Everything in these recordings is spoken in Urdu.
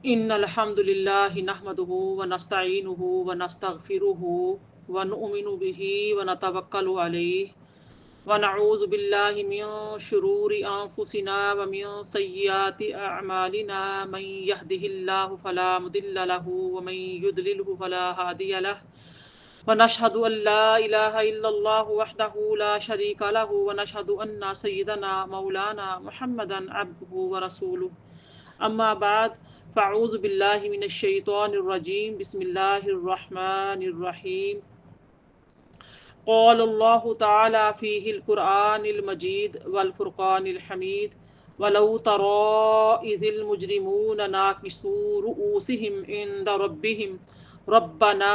إن الحمد لله نحمده ونستعينه ونستغفره ونؤمن به ونتوكل عليه ونعوذ بالله من شرور أنفسنا ومن سيئات أعمالنا من يهده الله فلا مضل له ومن يضلله فلا هادي له ونشهد أن لا إله إلا الله وحده لا شريك له ونشهد أن سيدنا مولانا محمدا عبده ورسوله أما بعد فأعوذ بالله من الشيطان الرجيم بسم الله الرحمن الرحيم قال الله تعالى فيه القرآن المجيد والفرقان الحميد ولو ترى إذ المجرمون ناكسوا رؤوسهم عند ربهم ربنا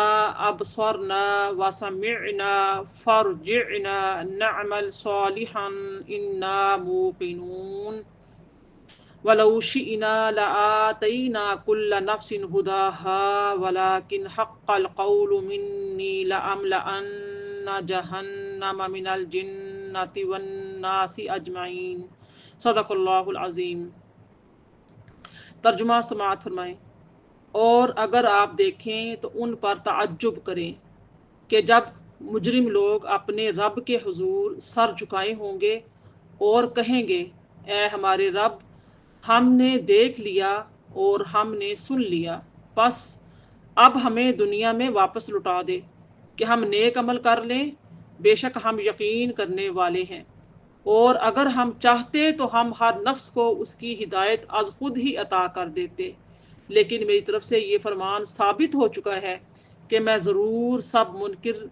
أبصرنا وسمعنا فارجعنا نعمل صالحا إنا موقنون ولو شئنا لآتينا كل نفس هداها ولكن حق القول مني لأملأن جهنم من الجنة والناس أجمعين صدق اللہ العظیم۔ ترجمہ سماعت فرمائیں۔ اور اگر آپ دیکھیں تو ان پر تعجب کریں کہ جب مجرم لوگ اپنے رب کے حضور سر جھکائے ہوں گے اور کہیں گے اے ہمارے رب، ہم نے دیکھ لیا اور ہم نے سن لیا، بس اب ہمیں دنیا میں واپس لوٹا دے کہ ہم نیک عمل کر لیں، بے شک ہم یقین کرنے والے ہیں۔ اور اگر ہم چاہتے تو ہم ہر نفس کو اس کی ہدایت از خود ہی عطا کر دیتے، لیکن میری طرف سے یہ فرمان ثابت ہو چکا ہے کہ میں ضرور سب منکر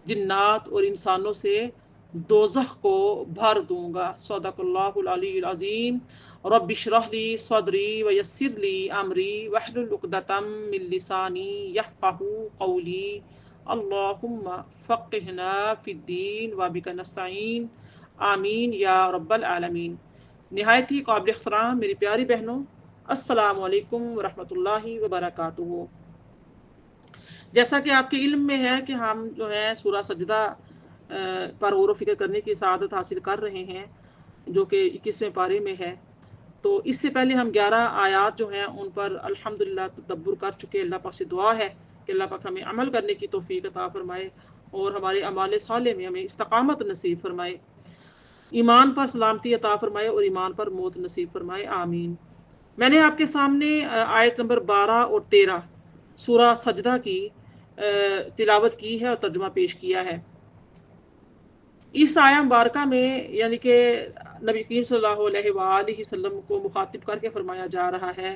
جنات اور انسانوں سے دوزخ کو بھر دوں گا۔ صدق اللہ العلی العظیم۔ رب اشرح لی صدری ویسر لی امری واحلل عقدۃ من لسانی یفقہوا قولی اللہم فقہنا فی الدین وبک نستعین آمین یا رب العالمین۔ نہایت ہی قابل احترام میری پیاری بہنوں، السلام علیکم ورحمۃ اللہ وبرکاتہ۔ جیسا کہ آپ کے علم میں ہے کہ ہم جو ہے سورہ سجدہ پر غور و فکر کرنے کی سعادت حاصل کر رہے ہیں، جو کہ 21ویں پارے میں ہے۔ تو اس سے پہلے ہم 11 آیات جو ہیں ان پر الحمدللہ تدبر کر چکے۔ اللہ پاک سے دعا ہے کہ اللہ پاک ہمیں عمل کرنے کی توفیق عطا فرمائے اور ہمارے اعمال صالح میں ہمیں استقامت نصیب فرمائے، ایمان پر سلامتی عطا فرمائے اور ایمان پر موت نصیب فرمائے، آمین۔ میں نے آپ کے سامنے آیت نمبر 12 اور 13 سورہ سجدہ کی تلاوت کی ہے اور ترجمہ پیش کیا ہے۔ اس آیہ مبارکہ میں یعنی کہ نبی کریم صلی اللہ علیہ وآلہ وسلم کو مخاطب کر کے فرمایا جا رہا ہے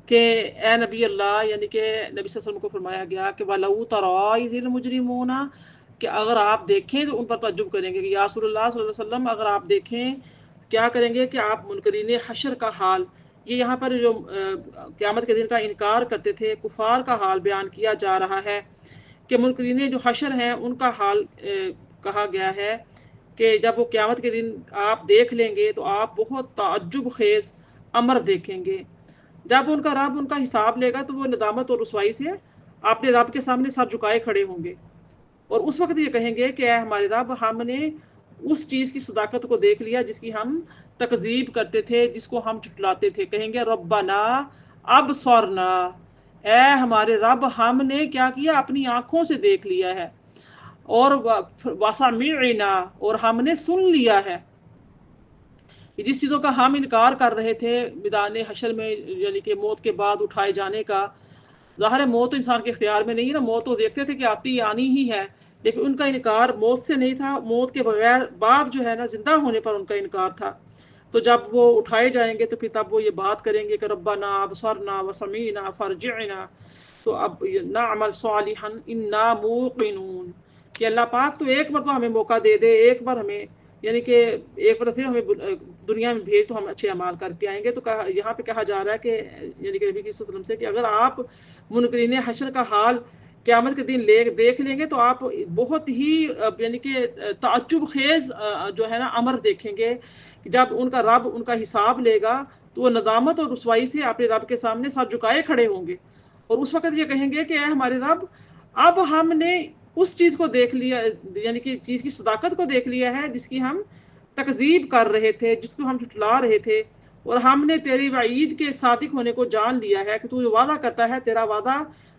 کہ اے نبی اللہ، یعنی کہ نبی صلی اللہ علیہ وسلم کو فرمایا گیا کہ وَلَوْ تَرَىٰ إِذِ الْمُجْرِمُونَ، کہ اگر آپ دیکھیں تو ان پر تعجب کریں گے کہ یا رسول اللہ صلی اللہ علیہ وسلم اگر آپ دیکھیں کیا کریں گے کہ آپ منکرین حشر کا حال، یہ یہاں پر جو قیامت کے دن کا انکار کرتے تھے کفار کا حال بیان کیا جا رہا ہے کہ منکرین جو حشر ہیں ان کا حال کہا گیا ہے کہ جب وہ قیامت کے دن آپ دیکھ لیں گے تو آپ بہت تعجب خیز امر دیکھیں گے۔ جب ان کا رب ان کا حساب لے گا تو وہ ندامت اور رسوائی سے اپنے رب کے سامنے سر جھکائے کھڑے ہوں گے، اور اس وقت یہ کہیں گے کہ اے ہمارے رب، ہم نے اس چیز کی صداقت کو دیکھ لیا جس کی ہم تکذیب کرتے تھے، جس کو ہم جھٹلاتے تھے۔ کہیں گے ربنا ابصرنا، اے ہمارے رب ہم نے کیا کیا، اپنی آنکھوں سے دیکھ لیا ہے، اور وسمعنا، اور ہم نے سن لیا ہے۔ جس چیزوں کا ہم انکار کر رہے تھے میدان حشر میں، یعنی کہ موت کے بعد اٹھائے جانے کا، ظاہر ہے موت تو انسان کے اختیار میں نہیں ہے نا، موت تو دیکھتے تھے کہ آتی آنی ہی ہے، لیکن ان کا انکار موت سے نہیں تھا، موت کے بغیر بعد جو ہے نا زندہ ہونے پر ان کا انکار تھا۔ تو جب وہ اٹھائے جائیں گے تو پھر تب وہ یہ بات کریں گے کہ ربنا ابصرنا وسمعنا فرجعنا، تو اب نعمل صالحا انا موقنون، کہ اللہ پاک تو ایک مرتبہ ہمیں موقع دے دے، ایک بار ہمیں، یعنی کہ ایک بار پھر ہمیں دنیا میں بھیج تو ہم اچھے اعمال کر کے آئیں گے۔ تو یہاں پہ کہا جا رہا ہے کہ یعنی کہ نبی صلی اللہ علیہ وسلم سے کہ اگر آپ منکرین حشر کا حال قیامت کے دن دیکھ لیں گے تو آپ بہت ہی یعنی کہ تعجب خیز جو ہے نا امر دیکھیں گے، جب ان کا رب ان کا حساب لے گا تو وہ ندامت اور رسوائی سے اپنے رب کے سامنے سر جھکائے کھڑے ہوں گے، اور اس وقت یہ کہیں گے کہ اے ہمارے رب، اب ہم نے اس چیز کو دیکھ لیا، یعنی کہ چیز کی صداقت کو دیکھ لیا ہے جس کی ہم تکذیب کر رہے تھے، جس کو ہم جھٹلا رہے تھے، اور ہم نے تیری وعید کے صادق ہونے کو جان لیا ہے کہ تو جو وعدہ کرتا ہے تیرا وعدہ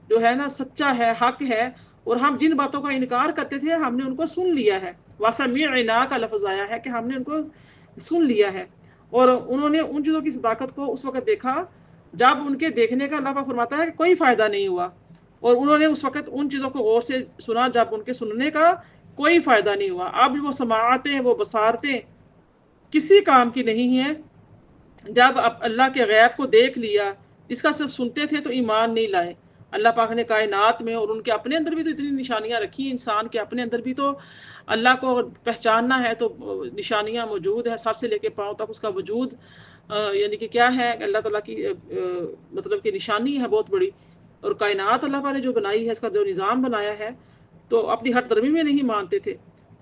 جو ہے نا سچا ہے، حق ہے، اور ہم جن باتوں کا انکار کرتے تھے ہم نے ان کو سن لیا ہے۔ وَسَمِعْنَا کا لفظ آیا ہے کہ ہم نے ان کو سن لیا ہے، اور انہوں نے ان چیزوں کی صداقت کو اس وقت دیکھا جب ان کے دیکھنے کا اللہ پاک فرماتا ہے کہ کوئی فائدہ نہیں ہوا، اور انہوں نے اس وقت ان چیزوں کو غور سے سنا جب ان کے سننے کا کوئی فائدہ نہیں ہوا۔ اب وہ سماعتیں، وہ بصارتیں کسی کام کی نہیں ہیں۔ جب اللہ کے غیب کو دیکھ لیا، اس کا صرف سنتے تھے تو ایمان نہیں لائے۔ اللہ پاک نے کائنات میں اور ان کے اپنے اندر بھی تو اتنی نشانیاں رکھی ہیں، انسان کے اپنے اندر بھی تو اللہ کو پہچاننا ہے تو نشانیاں موجود ہیں، سر سے لے کے پاؤں تک اس کا وجود یعنی کہ کیا ہے، اللہ تعالیٰ کی مطلب کہ نشانی ہے بہت بڑی، اور کائنات اللہ پاک نے جو بنائی ہے، اس کا جو نظام بنایا ہے، تو اپنی ہر درمی میں نہیں مانتے تھے۔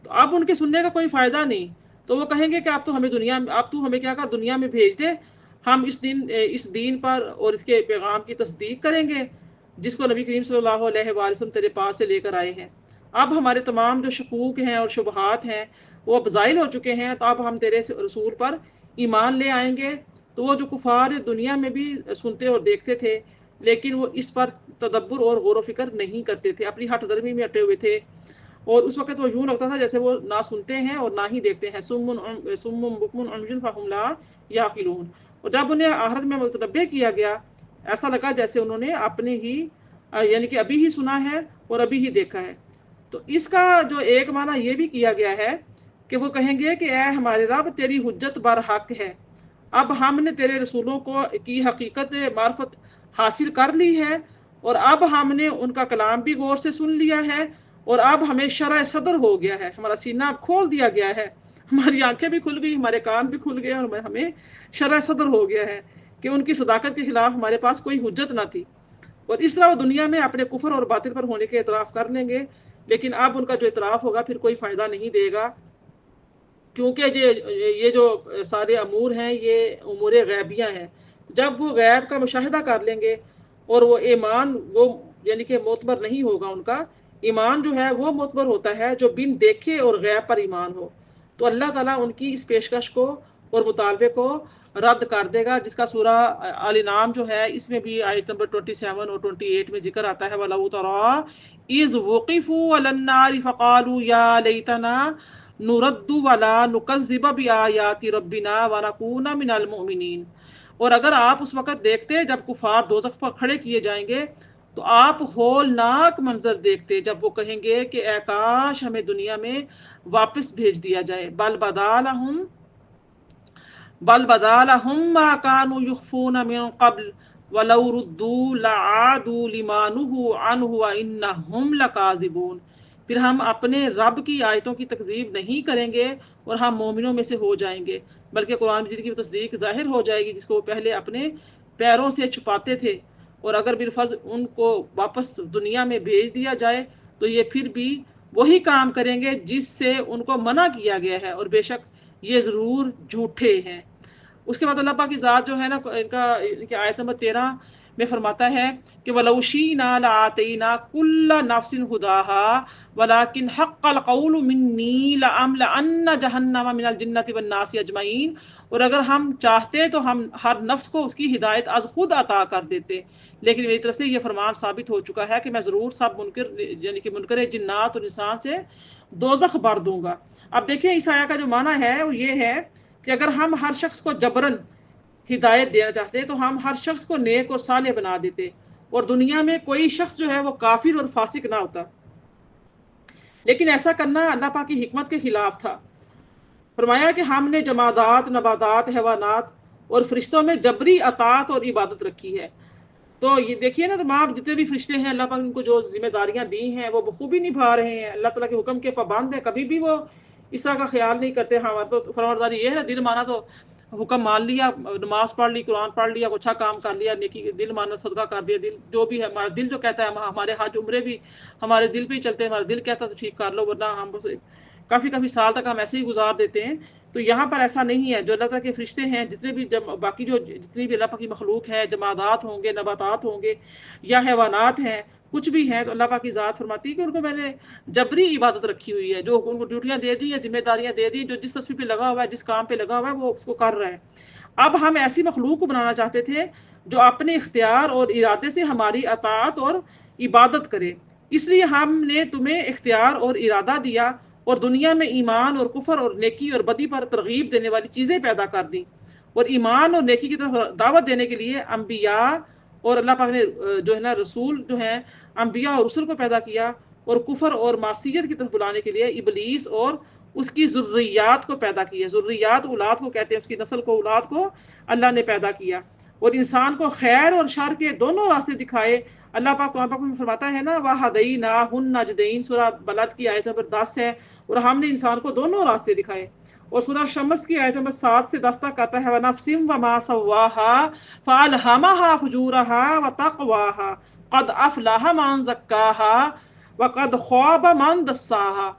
تو اب ان کے سننے کا کوئی فائدہ نہیں، تو وہ کہیں گے کہ اب تو ہمیں کیا کہا، دنیا میں بھیج دے، ہم اس دین پر اور اس کے پیغام کی تصدیق کریں گے جس کو نبی کریم صلی اللہ علیہ وآلہ وسلم تیرے پاس سے لے کر آئے ہیں۔ اب ہمارے تمام جو شکوک ہیں اور شبہات ہیں وہ اب زائل ہو چکے ہیں، تو اب ہم تیرے رسول پر ایمان لے آئیں گے۔ تو وہ جو کفار دنیا میں بھی سنتے اور دیکھتے تھے، لیکن وہ اس پر تدبر اور غور و فکر نہیں کرتے تھے، اپنی ہٹ درمی میں اٹے ہوئے تھے، اور اس وقت وہ یوں لگتا تھا جیسے وہ نہ سنتے ہیں اور نہ ہی دیکھتے ہیں۔ سم بکم عمي فهم لا يعقلون۔ اور جب انہیں آخرت میں متنبہ کیا گیا، ایسا لگا جیسے انہوں نے اپنے ہی یعنی کہ ابھی ہی سنا ہے اور ابھی ہی دیکھا ہے۔ تو اس کا جو ایک معنی یہ بھی کیا گیا ہے کہ وہ کہیں گے کہ اے ہمارے رب، تیری حجت برحق ہے، اب ہم نے تیرے رسولوں کی حقیقت معرفت حاصل کر لی ہے، اور اب ہم نے ان کا کلام بھی غور سے سن لیا ہے، اور اب ہمیں شرح صدر ہو گیا ہے، ہمارا سینہ اب کھول دیا گیا ہے، ہماری آنکھیں بھی کھل گئی، ہمارے کان بھی کھل گئے، اور ہمیں شرح صدر ہو گیا ہے کہ ان کی صداقت کے خلاف ہمارے پاس کوئی حجت نہ تھی۔ اور اس طرح وہ دنیا میں اپنے کفر اور باطل پر ہونے کے اعتراف کر لیں گے، لیکن اب ان کا جو اعتراف ہوگا پھر کوئی فائدہ نہیں دے گا، کیونکہ یہ جو سارے امور ہیں یہ امور غیبیہ ہیں۔ جب وہ غیب کا مشاہدہ کر لیں گے اور وہ ایمان وہ یعنی کہ معتبر نہیں ہوگا، ان کا ایمان جو ہے وہ معتبر ہوتا ہے جو بن دیکھے اور غیب پر ایمان ہو، تو اللہ تعالیٰ ان کی اس پیشکش کو اور مطالبے کو رد کر دے گا، جس کا سورہ الانعام جو ہے اس میں بھی آیت نمبر 27 اور 28 میں ذکر آتا ہے وَلَوْ تَرَىٰ إِذْ وُقِفُوا عَلَى النَّارِ فَقَالُوا يَا لَيْتَنَا نُرَدُّ وَلَا نُكَذِّبَ بِآيَاتِ رَبِّنَا وَنَكُونَ مِنَ الْمُؤْمِنِينَ۔ اور اگر آپ اس وقت دیکھتے جب کفار دوزخ پر کھڑے کیے جائیں گے، تو آپ ہولناک منظر دیکھتے جب وہ کہیں گے کہ اے کاش ہمیں دنیا میں واپس بھیج دیا جائے۔ بل بدا لهم ما كانوا يخفون من قبل ولو ردوا لعادوا لما نهوا عنه وانهم لكاذبون۔ پھر ہم اپنے رب کی آیتوں کی تکذیب نہیں کریں گے اور ہم مومنوں میں سے ہو جائیں گے، بلکہ قرآن مجید کی تصدیق ظاہر ہو جائے گی جس کو وہ پہلے اپنے پیروں سے چھپاتے تھے، اور اگر بالفرض ان کو واپس دنیا میں بھیج دیا جائے تو یہ پھر بھی وہی کام کریں گے جس سے ان کو منع کیا گیا ہے، اور بے شک یہ ضرور جھوٹے ہیں۔ اس کے بعد اللہ پاک کی ذات جو ہے نا ان کا آیت نمبر 13 میں فرماتا ہے کہ وَلَوْ شِئْنَا لَآتَيْنَا كُلَّ نَفْسٍ هُدَاهَا وَلَكِنْ حَقَّ الْقَوْلُ مِنِّي لَأَمْلَأَنَّ جَهَنَّمَ مِنَ الْجِنَّةِ وَالنَّاسِ أَجْمَعِينَ۔ اور اگر ہم چاہتے تو ہم ہر نفس کو اس کی ہدایت از خود عطا کر دیتے، لیکن میری طرف سے یہ فرمان ثابت ہو چکا ہے کہ میں ضرور سب منکر یعنی کہ منکر جنات اور انسان سے دوزخ بھر دوں گا۔ اب دیکھیں اس آیہ کا جو معنی ہے وہ یہ ہے کہ اگر ہم ہر شخص کو جبراً ہدایت دینا چاہتے تو ہم ہر شخص کو نیک اور صالح بنا دیتے، اور دنیا میں کوئی شخص جو ہے وہ کافر اور فاسق نہ ہوتا، لیکن ایسا کرنا اللہ پاک کی حکمت کے خلاف تھا۔ فرمایا کہ ہم نے جمادات، نباتات، حیوانات اور فرشتوں میں جبری اطاعت اور عبادت رکھی ہے۔ تو یہ دیکھیے نا، تمام جتنے بھی فرشتے ہیں اللہ پاک ان کو جو ذمہ داریاں دی ہیں وہ بخوبی نبھا رہے ہیں، اللہ تعالیٰ کے حکم کے پابند ہیں، کبھی بھی وہ اس طرح کا خیال نہیں کرتے ہمارا تو فرمانبرداری یہ ہے، دل مانا تو حکم مان لیا، نماز پڑھ لی، قرآن پڑھ لیا، اچھا کام کر لیا، نیکی دل مانا صدقہ کر دیا، دل جو بھی ہے ہمارا دل جو کہتا ہے، ہمارے حج عمرے بھی ہمارے دل پہ ہی چلتے ہیں، ہمارا دل کہتا ہے تو ٹھیک کر لو، ورنہ ہم بس کافی سال تک ہم ایسے ہی گزار دیتے ہیں۔ تو یہاں پر ایسا نہیں ہے، جو اللہ تعالیٰ کے فرشتے ہیں جتنے بھی باقی جو جتنی بھی اللہ پاک کی مخلوق ہے، جمادات ہوں گے، نباتات ہوں گے یا حیوانات ہیں، کچھ بھی ہیں، تو اللہ پاک کی ذات فرماتی ہے کہ ان کو میں نے جبری عبادت رکھی ہوئی ہے، جو ان کو ڈیوٹیاں دے دی ہیں، ذمہ داریاں دے دی، جو جس تصویر پہ لگا ہوا ہے، جس کام پہ لگا ہوا ہے وہ اس کو کر رہا ہے۔ اب ہم ایسی مخلوق کو بنانا چاہتے تھے جو اپنے اختیار اور ارادے سے ہماری اطاعت اور عبادت کرے، اس لیے ہم نے تمہیں اختیار اور ارادہ دیا اور دنیا میں ایمان اور کفر اور نیکی اور بدی پر ترغیب دینے والی چیزیں پیدا کر دیں، اور ایمان اور نیکی کی طرف دعوت دینے کے لیے انبیاء اور اللہ پاک نے جو ہے نا رسول جو ہیں انبیاء اور رسول کو پیدا کیا، اور کفر اور معصیت کی طرف بلانے کے لیے ابلیس اور اس کی ذریات کو پیدا کیا۔ ذریات اولاد کو کہتے ہیں، اس کی نسل کو، اولاد کو اللہ نے پیدا کیا، اور انسان کو خیر اور شر کے دونوں راستے دکھائے۔ اللہ پاک قرآن پاک میں فرماتا ہے نا وَهَدَيْنَاهُ النَّجْدَيْنِ، سورہ بلد کی آیت نمبر 10 ہے، اور ہم نے انسان کو دونوں راستے دکھائے۔ اور سورہ شمس کی آیت نمبر 7 سے 10 تک آتا ہے وَنَفْسٍ وَمَا سَوَّاهَا فَأَلْهَمَهَا فُجُورَهَا وَتَقْوَاهَا قَدْ أَفْلَحَ مَن زَكَّاهَا وَقَدْ خَابَ مَن دَسَّاهَا،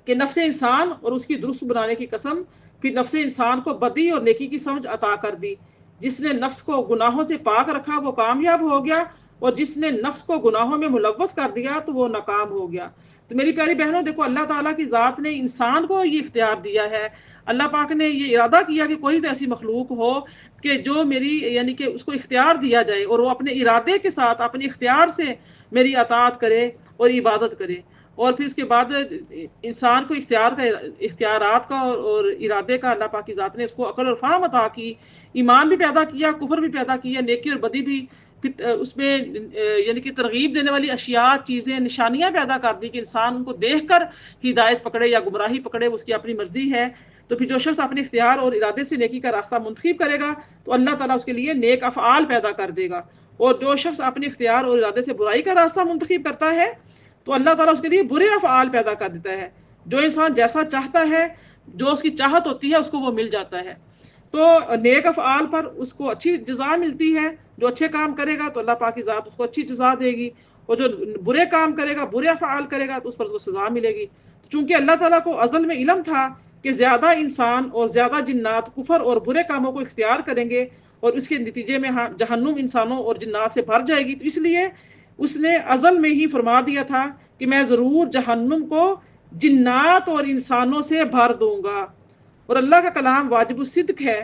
کہ نفس انسان اور اس کی درست بنانے کی قسم، پھر نفس انسان کو بدی اور نیکی کی سمجھ عطا کر دی۔ جس نے نفس کو گناہوں سے پاک رکھا وہ کامیاب ہو گیا، اور جس نے نفس کو گناہوں میں ملوث کر دیا تو وہ ناکام ہو گیا۔ تو میری پیاری بہنوں دیکھو، اللہ تعالیٰ کی ذات نے انسان کو یہ اختیار دیا ہے۔ اللہ پاک نے یہ ارادہ کیا کہ کوئی تو ایسی مخلوق ہو کہ جو میری یعنی کہ اس کو اختیار دیا جائے اور وہ اپنے ارادے کے ساتھ اپنے اختیار سے میری اطاعت کرے اور عبادت کرے، اور پھر اس کے بعد انسان کو اختیارات کا اور ارادے کا اللہ پاک کی ذات نے اس کو عقل اور فہم عطا کی، ایمان بھی پیدا کیا، کفر بھی پیدا کیا، نیکی اور بدی بھی، پھر اس میں یعنی کہ ترغیب دینے والی اشیاء، چیزیں، نشانیاں پیدا کر دی کہ انسان ان کو دیکھ کر ہدایت پکڑے یا گمراہی پکڑے، اس کی اپنی مرضی ہے۔ تو پھر جو شخص اپنے اختیار اور ارادے سے نیکی کا راستہ منتخب کرے گا تو اللہ تعالیٰ اس کے لیے نیک افعال پیدا کر دے گا، اور جو شخص اپنے اختیار اور ارادے سے برائی کا راستہ منتخب کرتا ہے تو اللہ تعالیٰ اس کے لیے برے افعال پیدا کر دیتا ہے۔ جو انسان جیسا چاہتا ہے، جو اس کی چاہت ہوتی ہے، اس کو وہ مل جاتا ہے۔ تو نیک افعال پر اس کو اچھی جزا ملتی ہے، جو اچھے کام کرے گا تو اللہ پاک کی ذات اس کو اچھی جزا دے گی، اور جو برے کام کرے گا، برے افعال کرے گا تو اس پر اس کو سزا ملے گی۔ چونکہ اللہ تعالیٰ کو ازل میں علم تھا کہ زیادہ انسان اور زیادہ جنات کفر اور برے کاموں کو اختیار کریں گے، اور اس کے نتیجے میں جہنم انسانوں اور جنات سے بھر جائے گی، تو اس لیے اس نے ازل میں ہی فرما دیا تھا کہ میں ضرور جہنم کو جنات اور انسانوں سے بھر دوں گا۔ اور اللہ کا کلام واجب الصدق ہے،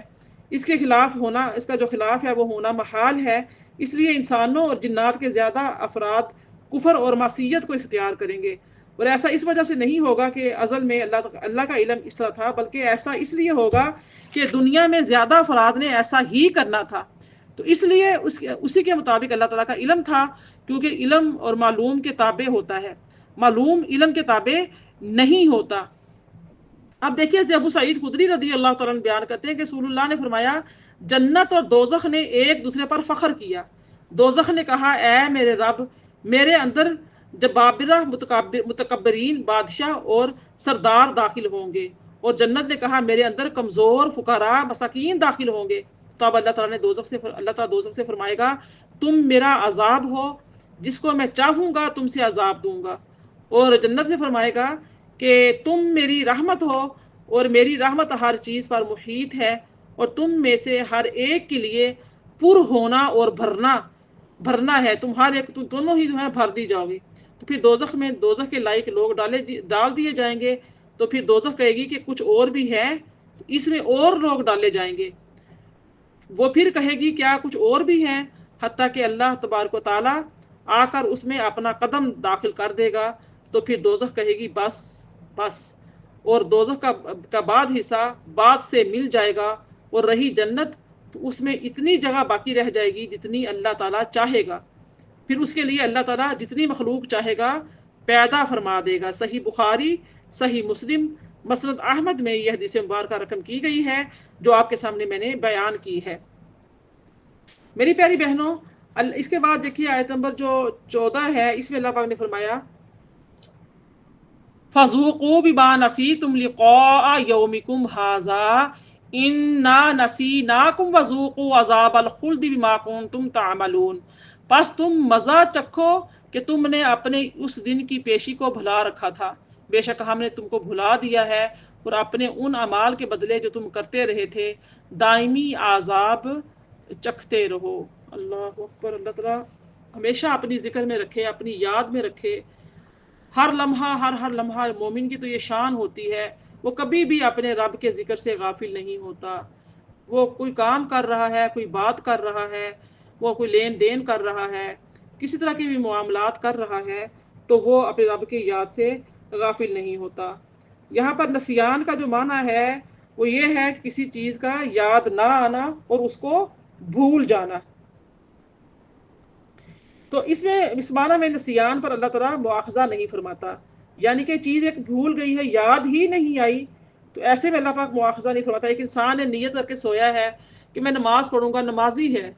اس کے خلاف ہونا، اس کا جو خلاف ہے وہ ہونا محال ہے، اس لیے انسانوں اور جنات کے زیادہ افراد کفر اور معصیت کو اختیار کریں گے۔ اور ایسا اس وجہ سے نہیں ہوگا کہ ازل میں اللہ کا علم اس طرح تھا، بلکہ ایسا اس لیے ہوگا کہ دنیا میں زیادہ افراد نے ایسا ہی کرنا تھا، تو اس لیے اسی کے مطابق اللہ تعالیٰ کا علم تھا، کیونکہ علم اور معلوم کے تابع ہوتا ہے، معلوم علم کے تابع نہیں ہوتا۔ اب دیکھیے ابو سعید خدری رضی اللہ تعالیٰ عنہ بیان کرتے ہیں کہ رسول اللہ نے فرمایا جنت اور دوزخ نے ایک دوسرے پر فخر کیا۔ دوزخ نے کہا اے میرے رب، میرے اندر جبابرہ متکبرین بادشاہ اور سردار داخل ہوں گے، اور جنت نے کہا میرے اندر کمزور فقراء مساکین داخل ہوں گے۔ تو اب اللہ تعالیٰ دوزخ سے فرمائے گا تم میرا عذاب ہو، جس کو میں چاہوں گا تم سے عذاب دوں گا، اور جنت سے فرمائے گا کہ تم میری رحمت ہو، اور میری رحمت ہر چیز پر محیط ہے، اور تم میں سے ہر ایک کے لیے پر ہونا اور بھرنا ہے، تم ہر ایک دونوں ہی تمہیں بھر دی جاؤ گی۔ تو پھر دوزخ کے لائق لوگ ڈال دیے جائیں گے، تو پھر دوزخ کہے گی کہ کچھ اور بھی ہے، تو اس میں اور لوگ ڈالے جائیں گے۔ وہ پھر کہے گی کیا کچھ اور بھی ہیں، حتیٰ کہ اللہ تبارک و تعالیٰ آ کر اس میں اپنا قدم داخل کر دے گا، تو پھر دوزخ کہے گی بس بس، اور دوزخ کا بعد حصہ بعد سے مل جائے گا، اور رہی جنت تو اس میں اتنی جگہ باقی رہ جائے گی جتنی اللہ تعالیٰ چاہے گا، پھر اس کے لیے اللہ تعالیٰ جتنی مخلوق چاہے گا پیدا فرما دے گا۔ صحیح بخاری، صحیح مسلم، مسند احمد میں یہ حدیث مبارکہ رقم کی گئی ہے جو آپ کے سامنے میں نے بیان کی ہے۔ میری پیاری بہنوں، اس کے بعد دیکھیے آیت نمبر جو 14 ہے، اس میں اللہ پاک نے فرمایا فَذُوقُوا بِمَا نَسِيتُمْ لِقَاءَ يَوْمِكُمْ هَٰذَا إِنَّا نَسِينَاكُمْ وَذُوقُوا عَذَابَ الْخُلْدِ بِمَا كُنتُمْ تَعْمَلُونَ، پس تم مزہ چکھو کہ تم نے اپنے اس دن کی پیشی کو بھلا رکھا تھا، بے شک ہم نے تم کو بھلا دیا ہے، اور اپنے ان اعمال کے بدلے جو تم کرتے رہے تھے دائمی عذاب چکھتے رہو۔ اللہ اکبر۔ اللہ تعالیٰ ہمیشہ اپنی ذکر میں رکھے، اپنی یاد میں رکھے، ہر لمحہ مومن کی تو یہ شان ہوتی ہے، وہ کبھی بھی اپنے رب کے ذکر سے غافل نہیں ہوتا۔ وہ کوئی کام کر رہا ہے، کوئی بات کر رہا ہے، وہ کوئی لین دین کر رہا ہے، کسی طرح کے بھی معاملات کر رہا ہے، تو وہ اپنے رب کی یاد سے غافل نہیں ہوتا۔ یہاں پر نسیان کا جو معنی ہے وہ یہ ہے کہ کسی چیز کا یاد نہ آنا اور اس کو بھول جانا۔ تو اس معنی میں نسیان پر اللہ تعالیٰ مواخذہ نہیں فرماتا، یعنی کہ چیز ایک بھول گئی ہے، یاد ہی نہیں آئی، تو ایسے میں اللہ پاک مواخذہ نہیں فرماتا۔ ایک انسان نے نیت کر کے سویا ہے کہ میں نماز پڑھوں گا، نمازی ہے،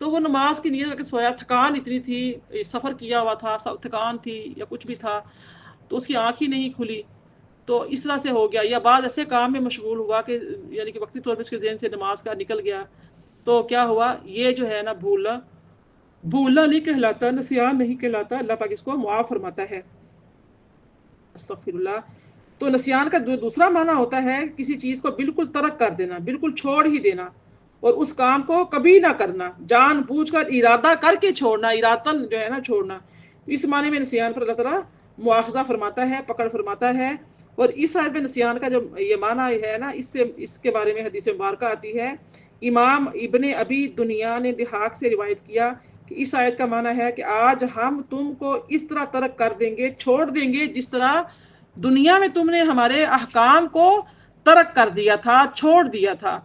تو وہ نماز کی نیت کر کے سویا، تھکان اتنی تھی، سفر کیا ہوا تھا، تھکان تھی یا کچھ بھی تھا، تو اس کی آنکھ ہی نہیں کھلی، تو اس طرح سے ہو گیا۔ یا بعض ایسے کام میں مشغول ہوا کہ یعنی کہ وقتی طور پہ اس کے ذہن سے نماز کا نکل گیا، تو کیا ہوا، یہ جو ہے نا بھولنا نہیں کہلاتا، نسیان نہیں کہلاتا، اللہ پاک اس کو معاف فرماتا ہے۔ استغفر اللہ۔ تو نسیان کا دوسرا معنی ہوتا ہے کسی چیز کو بالکل ترک کر دینا، بالکل چھوڑ ہی دینا، اور اس کام کو کبھی نہ کرنا، جان بوجھ کر ارادہ کر کے چھوڑنا، ارادتاً جو ہے نا چھوڑنا۔ تو اس معنی میں نسیان پر اللہ تعالیٰ مواخذہ فرماتا ہے، پکڑ فرماتا ہے۔ اور اس آیت میں نسیان کا جو یہ معنی ہے نا، اس کے بارے میں حدیث مبارکہ آتی ہے۔ امام ابن ابی دنیا نے دہاق سے روایت کیا کہ اس آیت کا معنی ہے کہ آج ہم تم کو اس طرح ترک کر دیں گے، چھوڑ دیں گے، جس طرح دنیا میں تم نے ہمارے احکام کو ترک کر دیا تھا، چھوڑ دیا تھا۔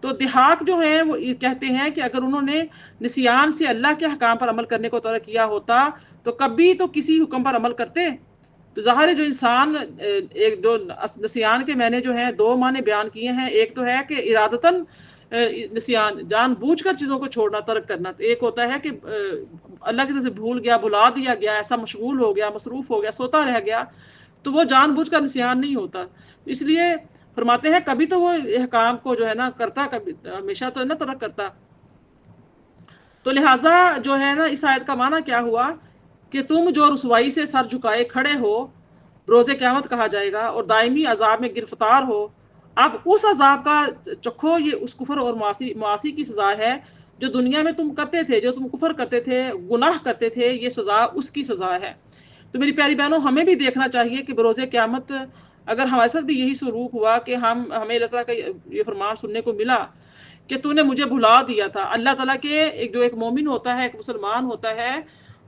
تو دہاق جو ہیں وہ کہتے ہیں کہ اگر انہوں نے نسیان سے اللہ کے احکام پر عمل کرنے کو ترک کیا ہوتا تو کبھی تو کسی حکم پر عمل کرتے۔ تو ظاہر ہے جو انسان ایک جو نسیان کے معنی جو ہیں دو معنی بیان کیے ہیں، ایک تو ہے کہ ارادتاً نسیان، جان بوجھ کر چیزوں کو چھوڑنا، ترک کرنا، تو ایک ہوتا ہے کہ اللہ کی طرف سے بھول گیا، بھلا دیا گیا، ایسا مشغول ہو گیا، مصروف ہو گیا، سوتا رہ گیا، تو وہ جان بوجھ کر نسیان نہیں ہوتا۔ اس لیے فرماتے ہیں کبھی تو وہ احکام کو جو ہے نا کرتا، کبھی ہمیشہ تو نہ ترک کرتا۔ تو لہٰذا جو ہے نا اس آیت کا معنی کیا ہوا کہ تم جو رسوائی سے سر جھکائے کھڑے ہو، روز قیامت کہا جائے گا، اور دائمی عذاب میں گرفتار ہو، اب اس عذاب کا چکھو، یہ اس کفر اور معاصی کی سزا ہے جو دنیا میں تم کرتے تھے، جو تم کفر کرتے تھے، گناہ کرتے تھے، یہ سزا اس کی سزا ہے۔ تو میری پیاری بہنوں، ہمیں بھی دیکھنا چاہیے کہ بروز قیامت اگر ہمارے ساتھ بھی یہی سلوک ہوا کہ ہمیں اللہ تعالیٰ کا یہ فرمان سننے کو ملا کہ تو نے مجھے بھلا دیا تھا۔ اللہ تعالیٰ کے جو ایک مومن ہوتا ہے، ایک مسلمان ہوتا ہے،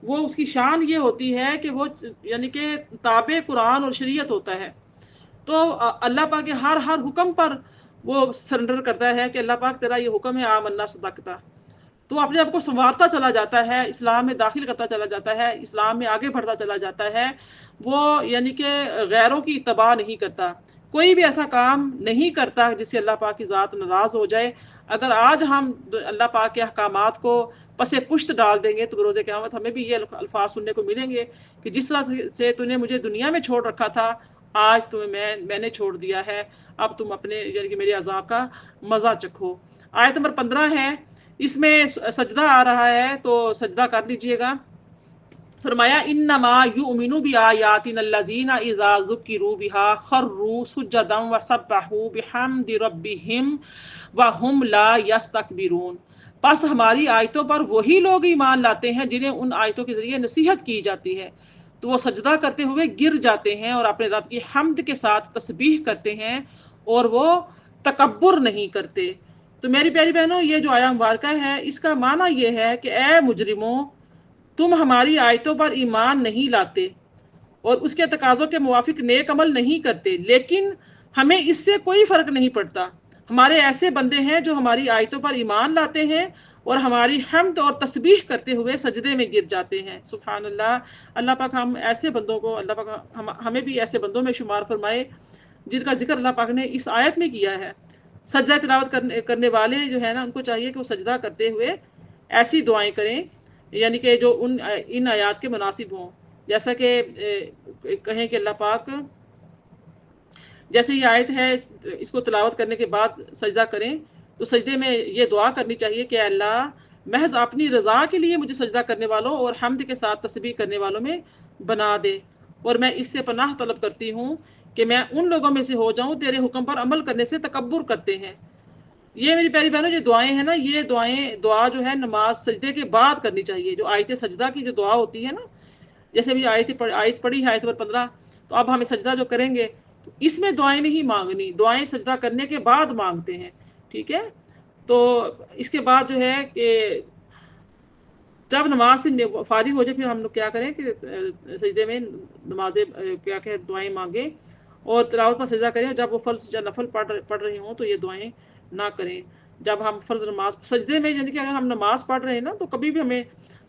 وہ اس کی شان یہ ہوتی ہے کہ وہ یعنی کہ تابع قرآن اور شریعت ہوتا ہے، تو اللہ پاک کے ہر حکم پر وہ سرنڈر کرتا ہے کہ اللہ پاک تیرا یہ حکم ہے، آمنا صدقتا، تو اپنے آپ کو سنوارتا چلا جاتا ہے، اسلام میں داخل کرتا چلا جاتا ہے، اسلام میں آگے بڑھتا چلا جاتا ہے، وہ یعنی کہ غیروں کی اتباع نہیں کرتا، کوئی بھی ایسا کام نہیں کرتا جس سے اللہ پاک کی ذات ناراض ہو جائے۔ اگر آج ہم اللہ پاک کے احکامات کو پس پشت ڈال دیں گے تو بروز قیامت ہمیں بھی یہ الفاظ سننے کو ملیں گے کہ جس طرح سے تو نے مجھے دنیا میں چھوڑ رکھا تھا، آج تمہیں میں نے چھوڑ دیا ہے، اب تم اپنے یعنی کہ میرے عذاب کا مزہ چکھو۔ آیت نمبر 15 ہے، اس میں سجدہ آ رہا ہے، تو سجدہ کر لیجئے گا۔ فرمایا انما یؤمنو بآیاتنا الذین اذا ذکروا بها خروا سجدا وسبحوا بحمد ربهم وهم لا یستکبرون۔ پس ہماری آیتوں پر وہی لوگ ایمان لاتے ہیں جنہیں ان آیتوں کے ذریعے نصیحت کی جاتی ہے، تو وہ سجدہ کرتے ہوئے گر جاتے ہیں اور اپنے رب کی حمد کے ساتھ تسبیح کرتے ہیں، اور وہ تکبر نہیں کرتے۔ تو میری پیاری بہنوں، یہ جو آیہ مبارکہ ہے اس کا معنی یہ ہے کہ اے مجرموں، تم ہماری آیتوں پر ایمان نہیں لاتے اور اس کے تقاضوں کے موافق نیک عمل نہیں کرتے، لیکن ہمیں اس سے کوئی فرق نہیں پڑتا۔ ہمارے ایسے بندے ہیں جو ہماری آیتوں پر ایمان لاتے ہیں اور ہماری حمد اور تسبیح کرتے ہوئے سجدے میں گر جاتے ہیں۔ سبحان اللہ۔ اللہ پاک ہم ایسے بندوں کو، اللہ پاک ہمیں بھی ایسے بندوں میں شمار فرمائے جن کا ذکر اللہ پاک نے اس آیت میں کیا ہے۔ سجدہ تلاوت کرنے والے جو ہے نا، ان کو چاہیے کہ وہ سجدہ کرتے ہوئے ایسی دعائیں کریں یعنی کہ جو ان آیات کے مناسب ہوں، جیسا کہ کہیں کہ اللہ پاک، جیسے یہ آیت ہے اس کو تلاوت کرنے کے بعد سجدہ کریں، تو سجدے میں یہ دعا کرنی چاہیے کہ اللہ محض اپنی رضا کے لیے مجھے سجدہ کرنے والوں اور حمد کے ساتھ تسبیح کرنے والوں میں بنا دے، اور میں اس سے پناہ طلب کرتی ہوں کہ میں ان لوگوں میں سے ہو جاؤں تیرے حکم پر عمل کرنے سے تکبر کرتے ہیں۔ یہ میری پیاری بہنوں، جو دعائیں ہیں نا، یہ دعا جو ہے نماز سجدے کے بعد کرنی چاہیے۔ جو آیت سجدہ کی جو دعا ہوتی ہے نا، جیسے بھی آیت پڑھی ہے آیت نمبر 15، تو اب ہمیں سجدہ جو کریں گے تو اس میں دعائیں نہیں مانگنی، دعائیں سجدہ کرنے کے بعد مانگتے ہیں، ٹھیک ہے۔ تو اس کے بعد جو ہے کہ جب نماز سے فارغ ہو جائے پھر ہم لوگ کیا کریں کہ سجدے میں نمازیں کیا کہ دعائیں مانگیں اور تلاوت پر سجدہ کریں. جب وہ فرض یا نفل پڑھ رہے ہوں تو یہ دعائیں نہ کریں. جب ہم فرض نماز سجدے میں یعنی کہ اگر ہم نماز پڑھ رہے ہیں نا تو کبھی بھی ہمیں